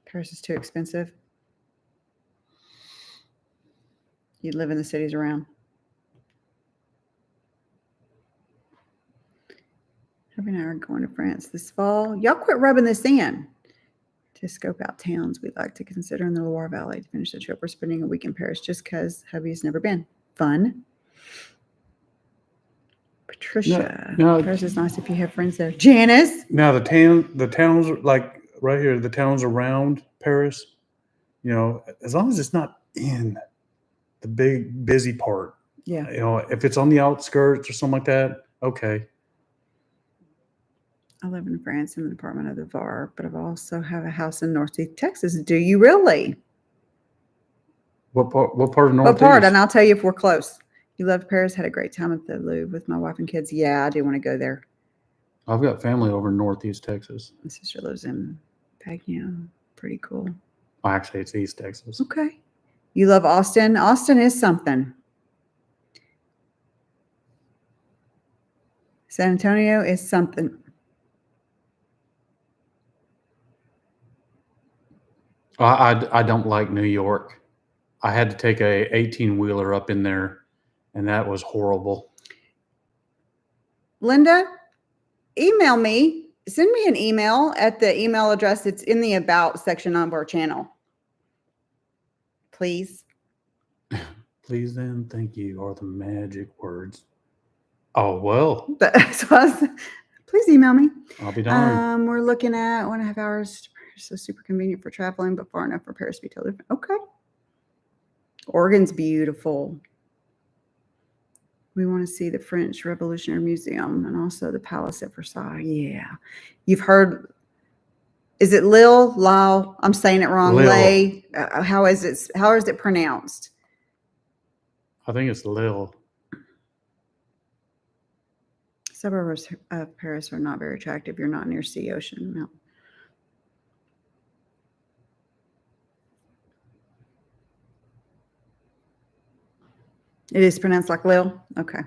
Paris is too expensive. You live in the cities around. Hubby and I are going to France this fall. Y'all quit rubbing this in. To scope out towns we'd like to consider in the Loire Valley to finish the trip. We're spending a week in Paris just because hubby's never been. Fun. Patricia. No. Paris is nice if you have friends there. Janice. Now the towns like right here, the towns around Paris, as long as it's not in the big busy part. Yeah. If it's on the outskirts or something like that, okay. I live in France in the department of the Var, but I also have a house in Northeast Texas. Do you really? What part of Northeast? What part? And I'll tell you if we're close. You loved Paris, had a great time at the Louvre with my wife and kids. Yeah, I do want to go there. I've got family over in Northeast Texas. My sister lives in Pagno. Pretty cool. Actually, it's East Texas. Okay. You love Austin? Austin is something. San Antonio is something. I don't like New York. I had to take a 18-wheeler up in there, and that was horrible. Linda, email me. Send me an email at the email address that's in the About section of our channel. please. Please then, thank you are the magic words. Oh, well, Please email me. I'll be darned. We're looking at 1.5 hours. So super convenient for traveling, but far enough for Paris to be totally different. Okay. Oregon's beautiful. We want to see the French Revolutionary Museum and also the Palace at Versailles. Yeah. You've heard, is it Lille? I'm saying it wrong. Lille. Lay. How is it pronounced? I think it's Lille. Suburbs of Paris are not very attractive. You're not near sea, ocean. No. It is pronounced like Lille? Okay.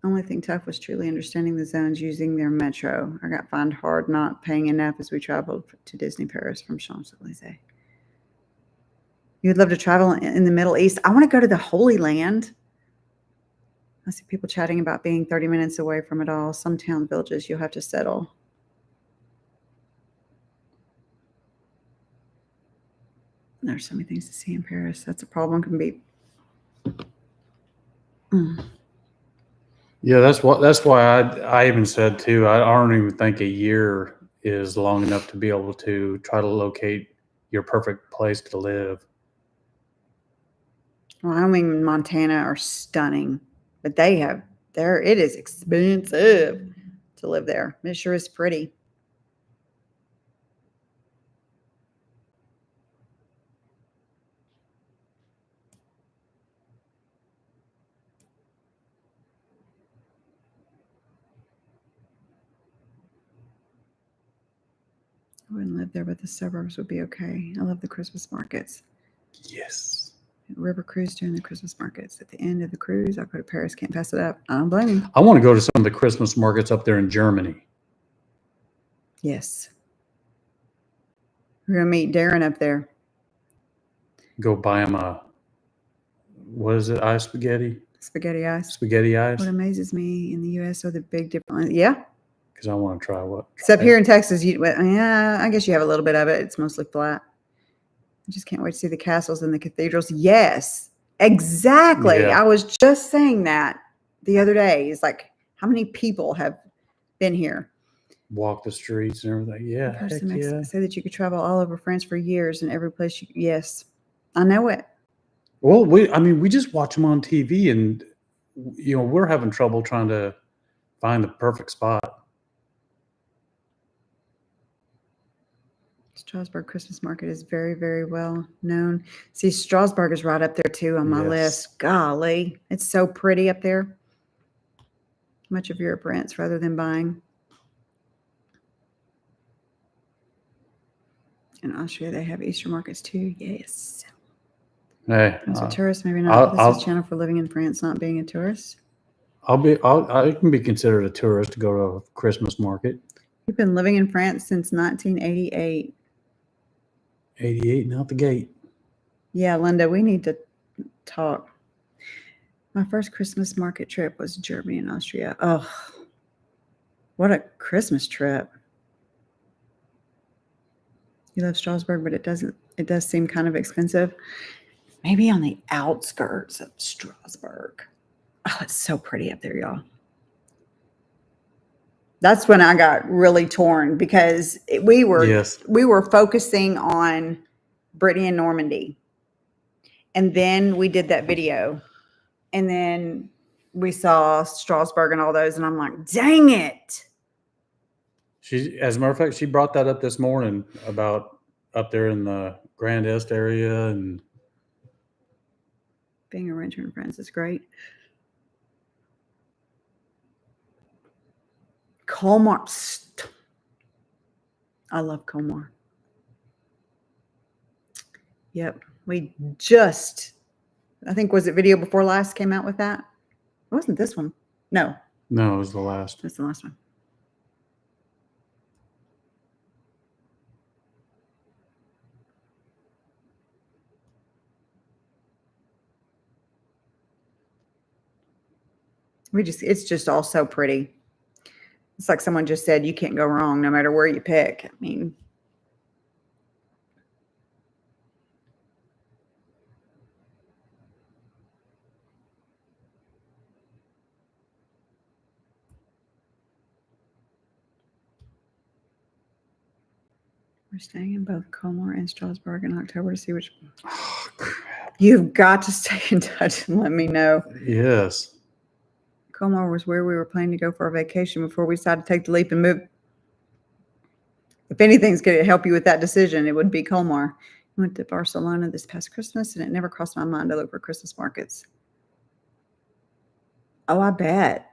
Only thing tough was truly understanding the zones using their metro. I got fined hard not paying enough as we traveled to Disney Paris from Champs-Elysees. You would love to travel in the Middle East. I want to go to the Holy Land. I see people chatting about being 30 minutes away from it all. Some town villages you'll have to settle. There's so many things to see in Paris. That's a problem. Can be. Yeah, that's why I even said too. I don't even think a year is long enough to be able to try to locate your perfect place to live. Wyoming and Montana are stunning, but it is expensive to live there. It sure is pretty. I wouldn't live there, but the suburbs would be okay. I love the Christmas markets. Yes. River cruise during the Christmas markets. At the end of the cruise, I'll go to Paris. Can't pass it up. I don't blame you. I want to go to some of the Christmas markets up there in Germany. Yes. We're going to meet Darren up there. Go buy him what is it? Ice spaghetti? Spaghetti ice. Spaghetti ice? What amazes me in the U.S. are the big different. Yeah. Because I want to try what? Except here in Texas, yeah, I guess you have a little bit of it. It's mostly flat. I just can't wait to see the castles and the cathedrals. Yes, exactly. Yeah. I was just saying that the other day. It's like, how many people have been here? Walk the streets and everything. Yeah, heck yeah. Say that you could travel all over France for years and every place. Yes, I know it. Well, we just watch them on TV, and we're having trouble trying to find the perfect spot. Strasbourg Christmas Market is very, very well known. See, Strasbourg is right up there too on my list. Golly, it's so pretty up there. Much of Europe rents rather than buying. In Austria, they have Easter markets too. Yes. Hey, as a tourist, maybe not. This is a channel for living in France, not being a tourist. I can be considered a tourist to go to a Christmas market. You've been living in France since 1988. 88 and out the gate. Yeah, Linda, we need to talk. My first Christmas market trip was Germany and Austria. Oh, what a Christmas trip. You love Strasbourg, but it does seem kind of expensive. Maybe on the outskirts of Strasbourg. Oh, it's so pretty up there, y'all. That's when I got really torn because we were focusing on Brittany and Normandy. And then we did that video. And then we saw Strasbourg and all those. And I'm like, dang it. As a matter of fact, she brought that up this morning about up there in the Grand Est area. And being a renter in France is great. Colmar. I love Colmar. Yep. I think, was it video before last came out with that? It wasn't this one. No, it was the last. That's the last one. It's just all so pretty. It's like someone just said, you can't go wrong no matter where you pick. I mean, We're staying in both Colmar and Strasbourg in October to see which. Oh, crap. You've got to stay in touch and let me know. Yes. Colmar was where we were planning to go for our vacation before we decided to take the leap and move. If anything's going to help you with that decision, it would be Colmar. We went to Barcelona this past Christmas, and it never crossed my mind to look for Christmas markets. Oh, I bet.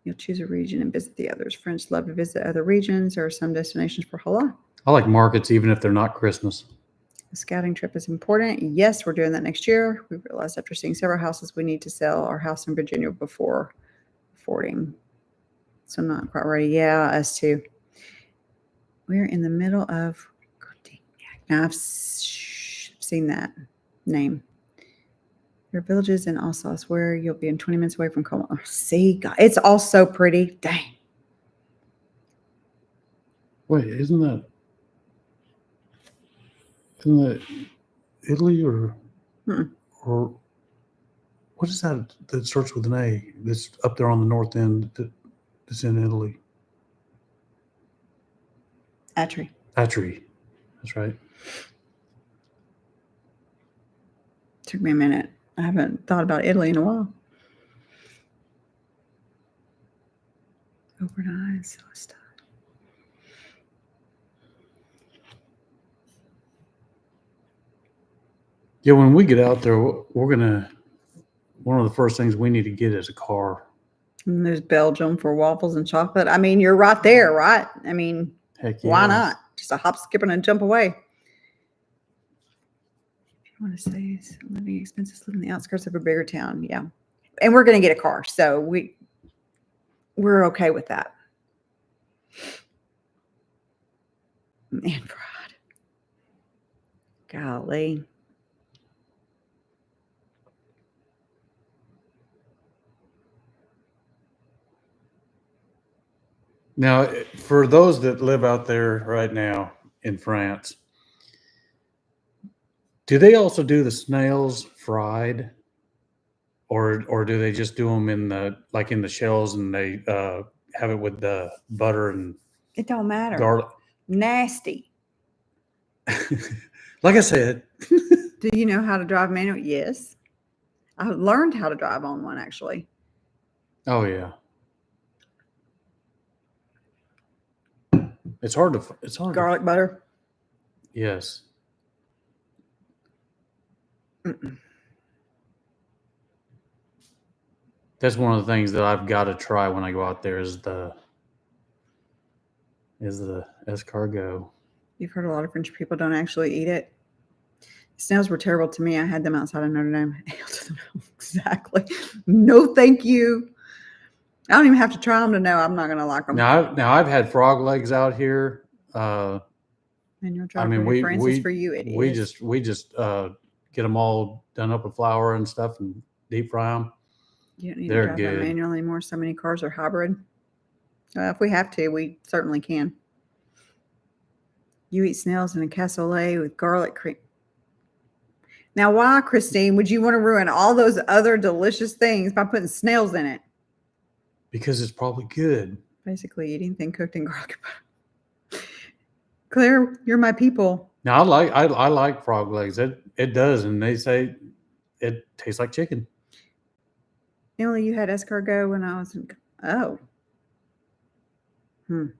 You'll choose a region and visit the others. French love to visit other regions. There are some destinations for halal. I like markets even if they're not Christmas. The scouting trip is important. Yes, we're doing that next year. We realized after seeing several houses, we need to sell our house in Virginia before affording. So I'm not quite ready. Yeah, us too. We're in the middle of. Now I've seen that name. There are villages in Alsace where you'll be in 20 minutes away from Colmar. Oh, see, God, it's all so pretty. Dang. Wait, isn't that Italy or what is that that starts with an A that's up there on the north end that's in Italy? Atri. Atri. That's right. Took me a minute. I haven't thought about Italy in a while. Overnight, so stuff. Yeah, when we get out there, we're gonna. One of the first things we need to get is a car. And there's Belgium for waffles and chocolate. I mean, you're right there, right? I mean, Heck why yes. not? Just a hop, skip, and a jump away. If you want to say living expenses, live in the outskirts of a bigger town, yeah. And we're going to get a car, so we're okay with that. Man, fraud. Golly. Now, for those that live out there right now in France, do they also do the snails fried, or do they just do them in the shells and they have it with the butter and It don't matter. garlic? Nasty. Like I said. Do you know how to drive manual? Yes. I learned how to drive on one, actually. Oh yeah. It's hard to. Garlic butter. Yes. Mm-mm. That's one of the things that I've got to try when I go out there is the escargot. You've heard a lot of French people don't actually eat it. Snails were terrible to me. I had them outside of Notre Dame. Exactly. No, thank you. I don't even have to try them to know I'm not going to like them. Now I've had frog legs out here. And you'll try I mean, Francis for you. We just get them all done up with flour and stuff and deep fry them. You don't need They're to drive that good. manual anymore. So many cars are hybrid. If we have to, we certainly can. You eat snails in a cassoulet with garlic cream. Now, why, Christine, would you want to ruin all those other delicious things by putting snails in it? Because it's probably good. Basically, eating thing cooked in garlic butter. Claire, you're my people. Now I like frog legs. It does, and they say it tastes like chicken. Emily, you had escargot when I was in. Oh. Mm-mm.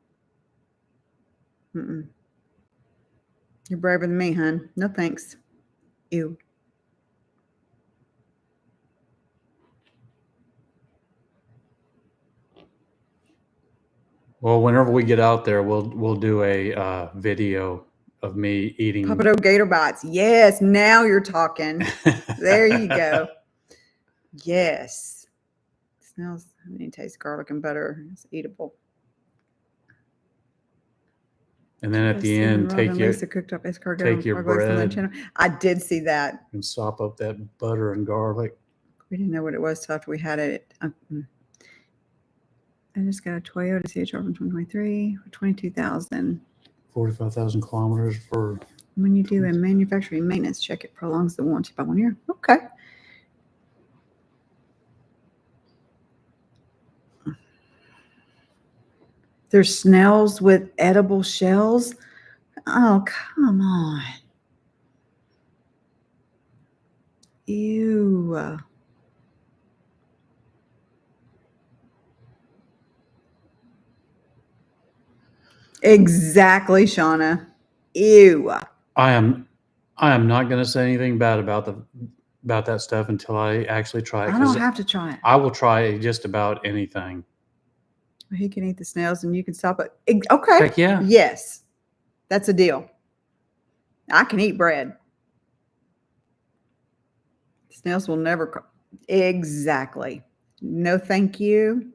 You're braver than me, hon. No thanks. Ew. Well, whenever we get out there, we'll do a video of me eating Papado gator bites. Yes, now you're talking. There you go. Yes. Snails, I mean, it tastes garlic and butter. It's eatable. And then at the end, take cooked up escargot take and your frog legs on the bread. channel. I did see that. and sop up that butter and garlic. We didn't know what it was till after we had it. I just got a Toyota CHR from 2023 for 22,000. 45,000 kilometers for. When you do a manufacturing maintenance check, it prolongs the warranty by 1 year. Okay. There's snails with edible shells. Oh, come on. Ew. Exactly, Shauna. Ew. I am not going to say anything bad about that stuff until I actually try it. I don't have to try it. I will try just about anything. He can eat the snails and you can stop it. Okay. Heck yeah. Yes. That's a deal. I can eat bread. Snails will never. Exactly. No, thank you.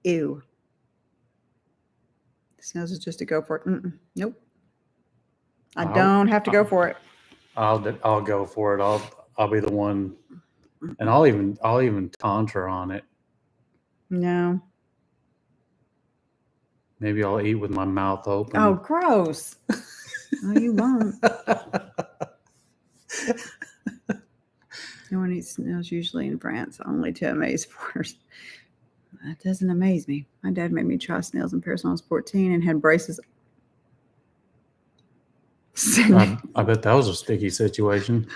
Ew. Snails is just a go for it. Nope. I don't have to go for it. I'll go for it. I'll be the one, and I'll even taunt her on it. No. Maybe I'll eat with my mouth open. Oh, gross. No, you won't. No one eats snails usually in France, only to amaze foreigners. That doesn't amaze me. My dad made me try snails in Paris when I was 14 and had braces. I bet that was a sticky situation.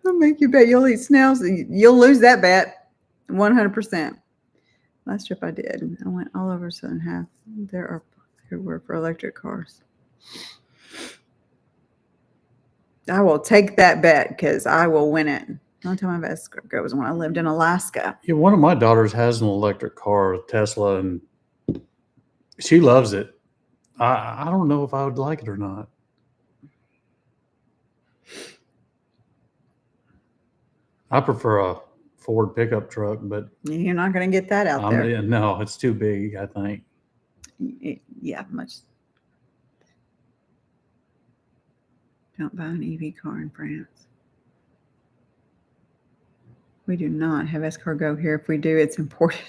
I'll make you bet you'll eat snails. You'll lose that bet 100%. Last trip I did, I went all over southern half. There were for electric cars. I will take that bet because I will win it. The only time I've escorted was when I lived in Alaska. Yeah, one of my daughters has an electric car, Tesla, and she loves it. I don't know if I would like it or not. I prefer a Ford pickup truck, but You're not going to get that out there. No, it's too big, I think. Yeah, much. Don't buy an EV car in France. We do not have escargot here. If we do, it's imported.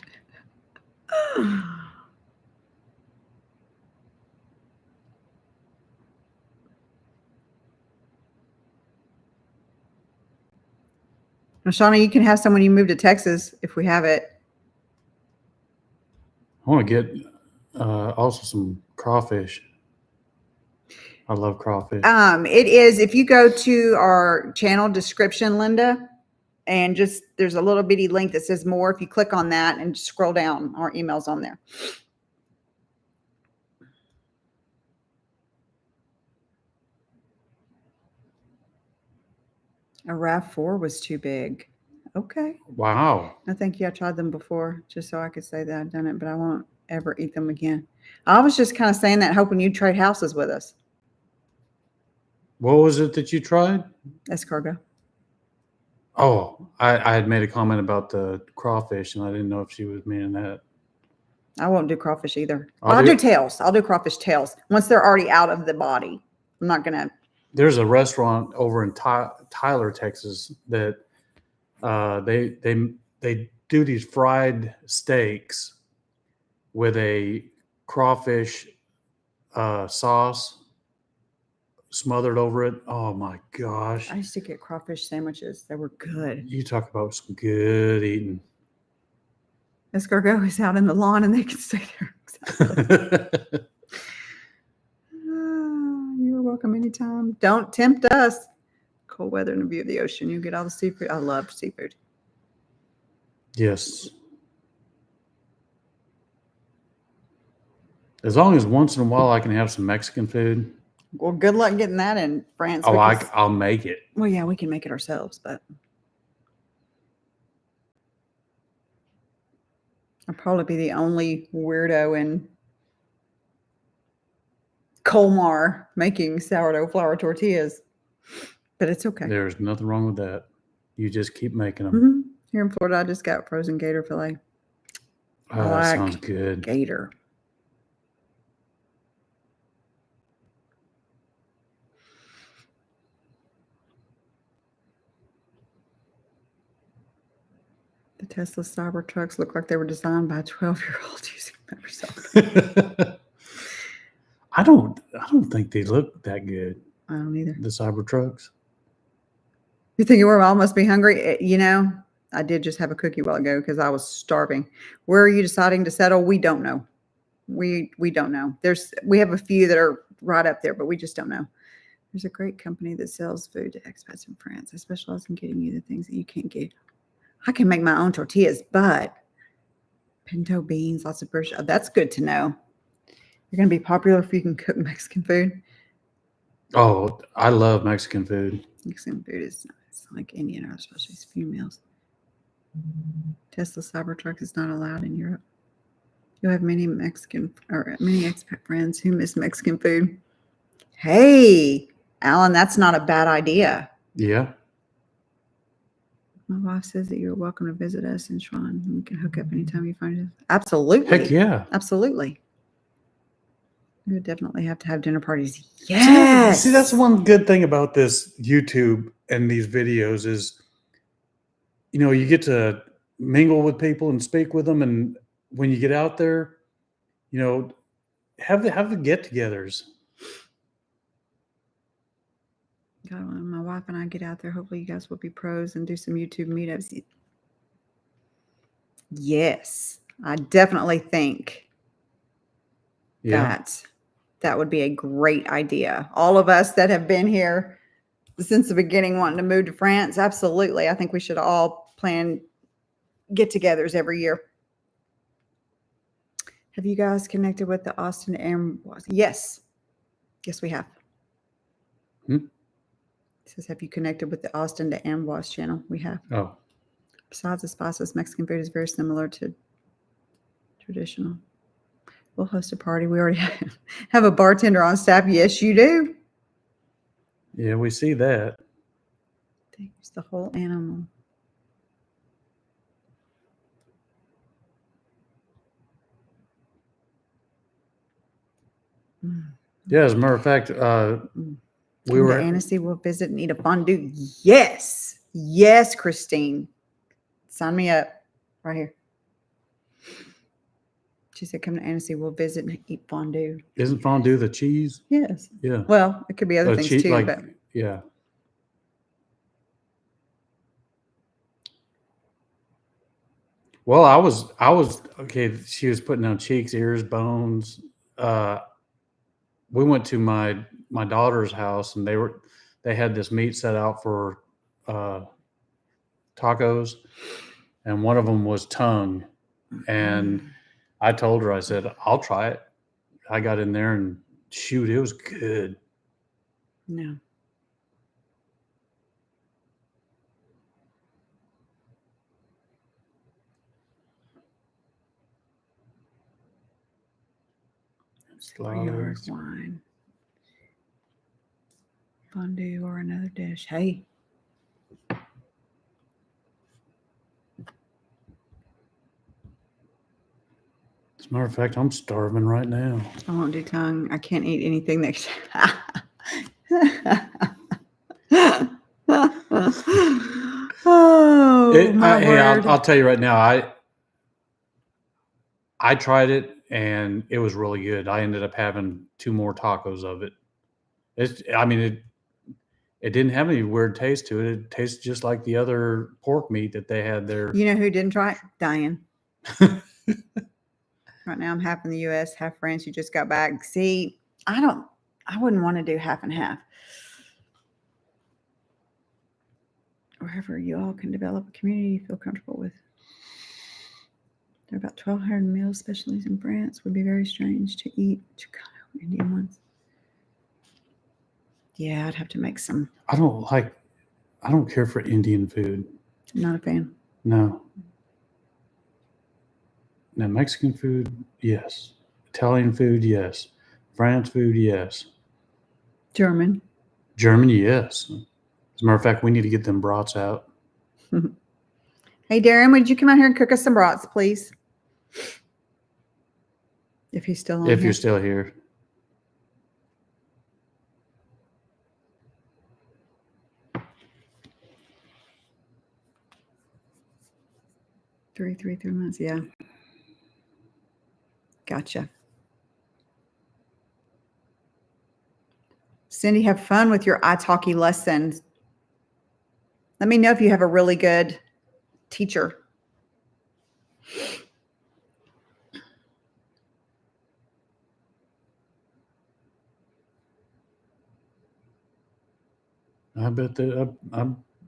Now, Shauna, you can have some when you move to Texas if we have it. I want to get also some crawfish. I love crawfish. It is, if you go to our channel description, Linda, and just there's a little bitty link that says more. If you click on that and scroll down, our email's on there. A RAV4 was too big. Okay. Wow. No, thank you. I tried them before just so I could say that I've done it, but I won't ever eat them again. I was just kind of saying that, hoping you'd trade houses with us. What was it that you tried? Escargot. Oh, I had made a comment about the crawfish, and I didn't know if she was meaning that. I won't do crawfish either. I'll do tails. I'll do crawfish tails once they're already out of the body. I'm not going to. There's a restaurant over in Tyler, Texas, that they do these fried steaks with a crawfish sauce smothered over it. Oh my gosh. I used to get crawfish sandwiches. They were good. You talk about some good eating. Escargot is out in the lawn and they can stay there. Exactly. You're welcome anytime. Don't tempt us. Cold weather and a view of the ocean. You get all the seafood. I love seafood. Yes. As long as once in a while I can have some Mexican food. Well, good luck getting that in France. Oh, I'll make it. Well, yeah, we can make it ourselves, but I'll probably be the only weirdo in Colmar making sourdough flour tortillas, but it's okay. There's nothing wrong with that. You just keep making them. Mm-hmm. Here in Florida, I just got frozen gator fillet. Oh, that sounds good. Gator. The Tesla Cybertrucks look like they were designed by a 12-year-old using Microsoft. I don't think they look that good. I don't either. The Cybertrucks. You think you were? I must be hungry. You know, I did just have a cookie while ago because I was starving. Where are you deciding to settle? We don't know. We don't know. We have a few that are right up there, but we just don't know. There's a great company that sells food to expats in France. I specialize in getting you the things that you can't get. I can make my own tortillas, but pinto beans, lots of British. Oh, that's good to know. You're going to be popular if you can cook Mexican food. Oh, I love Mexican food. Mexican food is nice, like Indian or especially a few meals. Tesla Cybertruck is not allowed in Europe. You'll have many expat friends who miss Mexican food. Hey, Alan, that's not a bad idea. Yeah. My wife says that you're welcome to visit us in Swan. You can hook up anytime you find us. Absolutely. Heck yeah. Absolutely. We would definitely have to have dinner parties. Yes. See, that's one good thing about this YouTube and these videos is, you get to mingle with people and speak with them. And when you get out there, have the get-togethers. God, when my wife and I get out there, hopefully you guys will be pros and do some YouTube meetups. Yes, I definitely think Yeah. that would be a great idea. All of us that have been here since the beginning wanting to move to France, absolutely. I think we should all plan get-togethers every year. Have you guys connected with the Austin Amboise? Yes. Yes, we have. It says, have you connected with the Austin to Amboise channel? We have. Oh. Besides the spices, Mexican food is very similar to traditional. We'll host a party. We already have a bartender on staff. Yes, you do. Yeah, we see that. Use the whole animal. Yeah, as a matter of fact, we Come were to Annecy. We'll visit and eat a fondue. Yes. Yes, Christine. Sign me up right here. She said, come to Annecy. We'll visit and eat fondue. Isn't fondue the cheese? Yes. Yeah. Well, it could be other things too, but yeah. Well, I was okay. She was putting down cheeks, ears, bones. We went to my daughter's house, and they had this meat set out for tacos, and one of them was tongue. And I told her, I said, I'll try it. I got in there and shoot, it was good. no. Yard wine, fondue, or another dish. Hey. As a matter of fact, I'm starving right now. I won't do tongue. I can't eat anything that. Oh, my word. I'll tell you right now. I tried it and it was really good. I ended up having 2 more tacos of it. It didn't have any weird taste to it. It tastes just like the other pork meat that they had there. You know who didn't try it? Diane. Right now I'm half in the U.S., half France. You just got back. See, I wouldn't want to do half and half. Wherever you all can develop a community you feel comfortable with. There are about 1,200 meal specialties in France. Would be very strange to eat Chicano Indian ones. Yeah, I'd have to make some. I don't care for Indian food. Not a fan. No. Now, Mexican food, yes. Italian food, yes. France food, yes. German, yes. As a matter of fact, we need to get them brats out. Hey, Darren, would you come out here and cook us some brats, please? If he's still on If here. you're still here. Three months, yeah. Gotcha. Cindy, have fun with your italki lessons. Let me know if you have a really good teacher. I bet that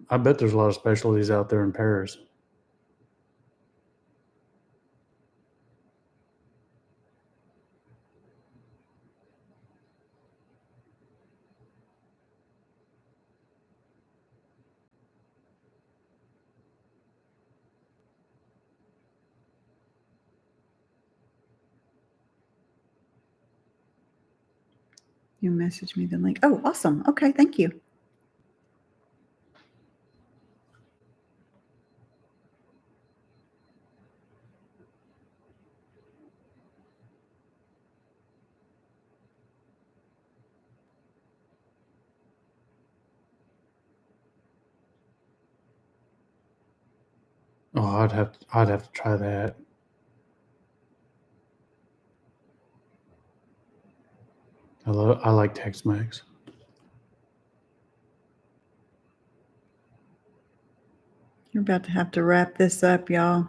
I bet there's a lot of specialties out there in Paris. You message me the link. Oh, awesome. Okay, thank you. Oh, I'd have to try that. I like Tex-Mex. You're about to have to wrap this up, y'all.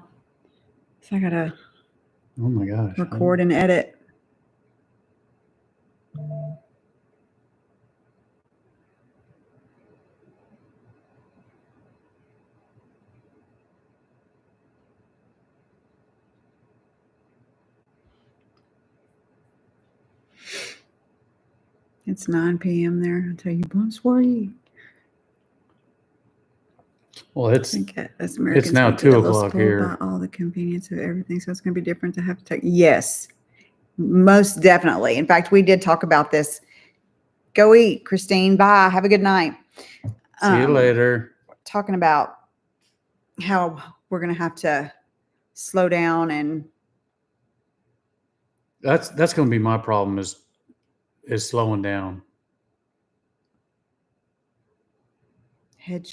So I gotta Oh my gosh. record and edit. It's 9 p.m. there. I'll tell you, bonsoir. Well, I it's think as Americans, now we get 2 a little o'clock spoiled here. by all the convenience of everything. So it's going to be different to have to take. Yes, most definitely. In fact, we did talk about this. Go eat, Christine. Bye. Have a good night. See you later. Talking about how we're going to have to slow down and That's going to be my problem is slowing down. head.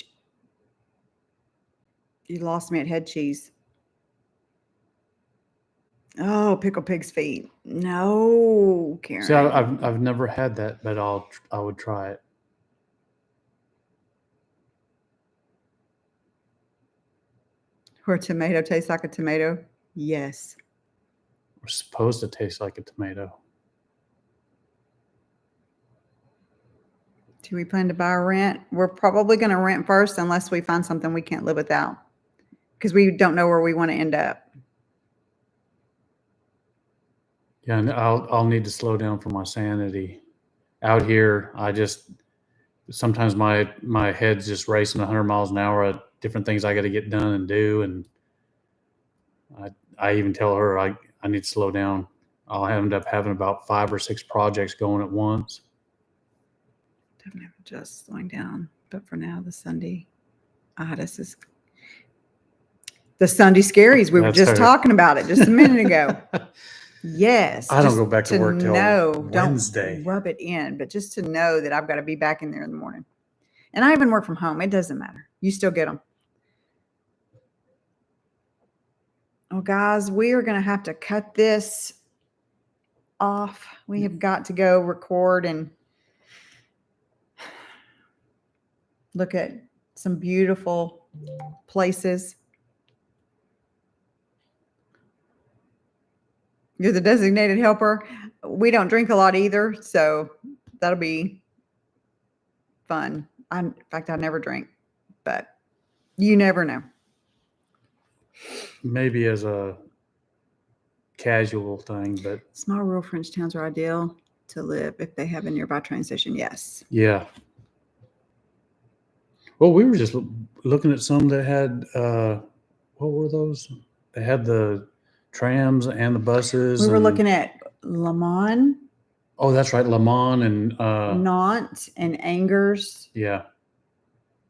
You lost me at head cheese. Oh, pickle pig's feet. No, Karen. See, I've never had that, but I would try it. Where tomato tastes like a tomato. Yes. We're supposed to taste like a tomato. Do we plan to buy a rent? We're probably going to rent first unless we find something we can't live without because we don't know where we want to end up. Yeah, and I'll need to slow down for my sanity. Out here, sometimes my head's just racing 100 miles an hour at different things I got to get done and do, and I even tell her I need to slow down. I'll end up having about 5 or 6 projects going at once. Definitely just slowing down. But for now, the Sunday itis is the Sunday scaries. We were That's just her. talking about it just a minute ago. Yes. I don't just go back to work till Wednesday. Don't rub it in, but just to know that I've got to be back in there in the morning. And I even work from home. It doesn't matter. You still get them. Oh, guys, we are going to have to cut this off. We have got to go record and look at some beautiful places. You're the designated helper. We don't drink a lot either, so that'll be fun. In fact, I never drink, but you never know. Maybe as a casual thing, but Small rural French towns are ideal to live if they have a nearby train station. Yes. yeah. Well, we were just looking at some that had what were those? They had the trams and the buses. We were looking at Le Mans, Oh, that's right, Le Mans and Nantes, and Angers. yeah.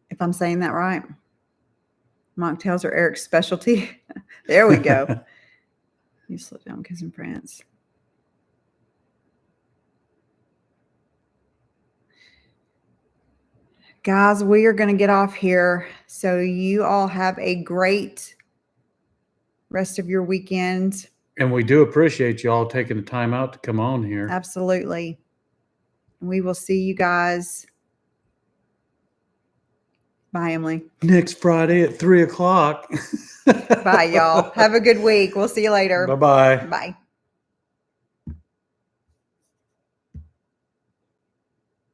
If I'm saying that right. Mocktails are Eric's specialty. There we go. You slow down because in France. Guys, we are going to get off here. So you all have a great rest of your weekend. And we do appreciate you all taking the time out to come on here. Absolutely. We will see you guys. Bye, Emily. Next Friday at 3 o'clock. Bye, y'all. Have a good week. We'll see you later. Bye-bye. Bye.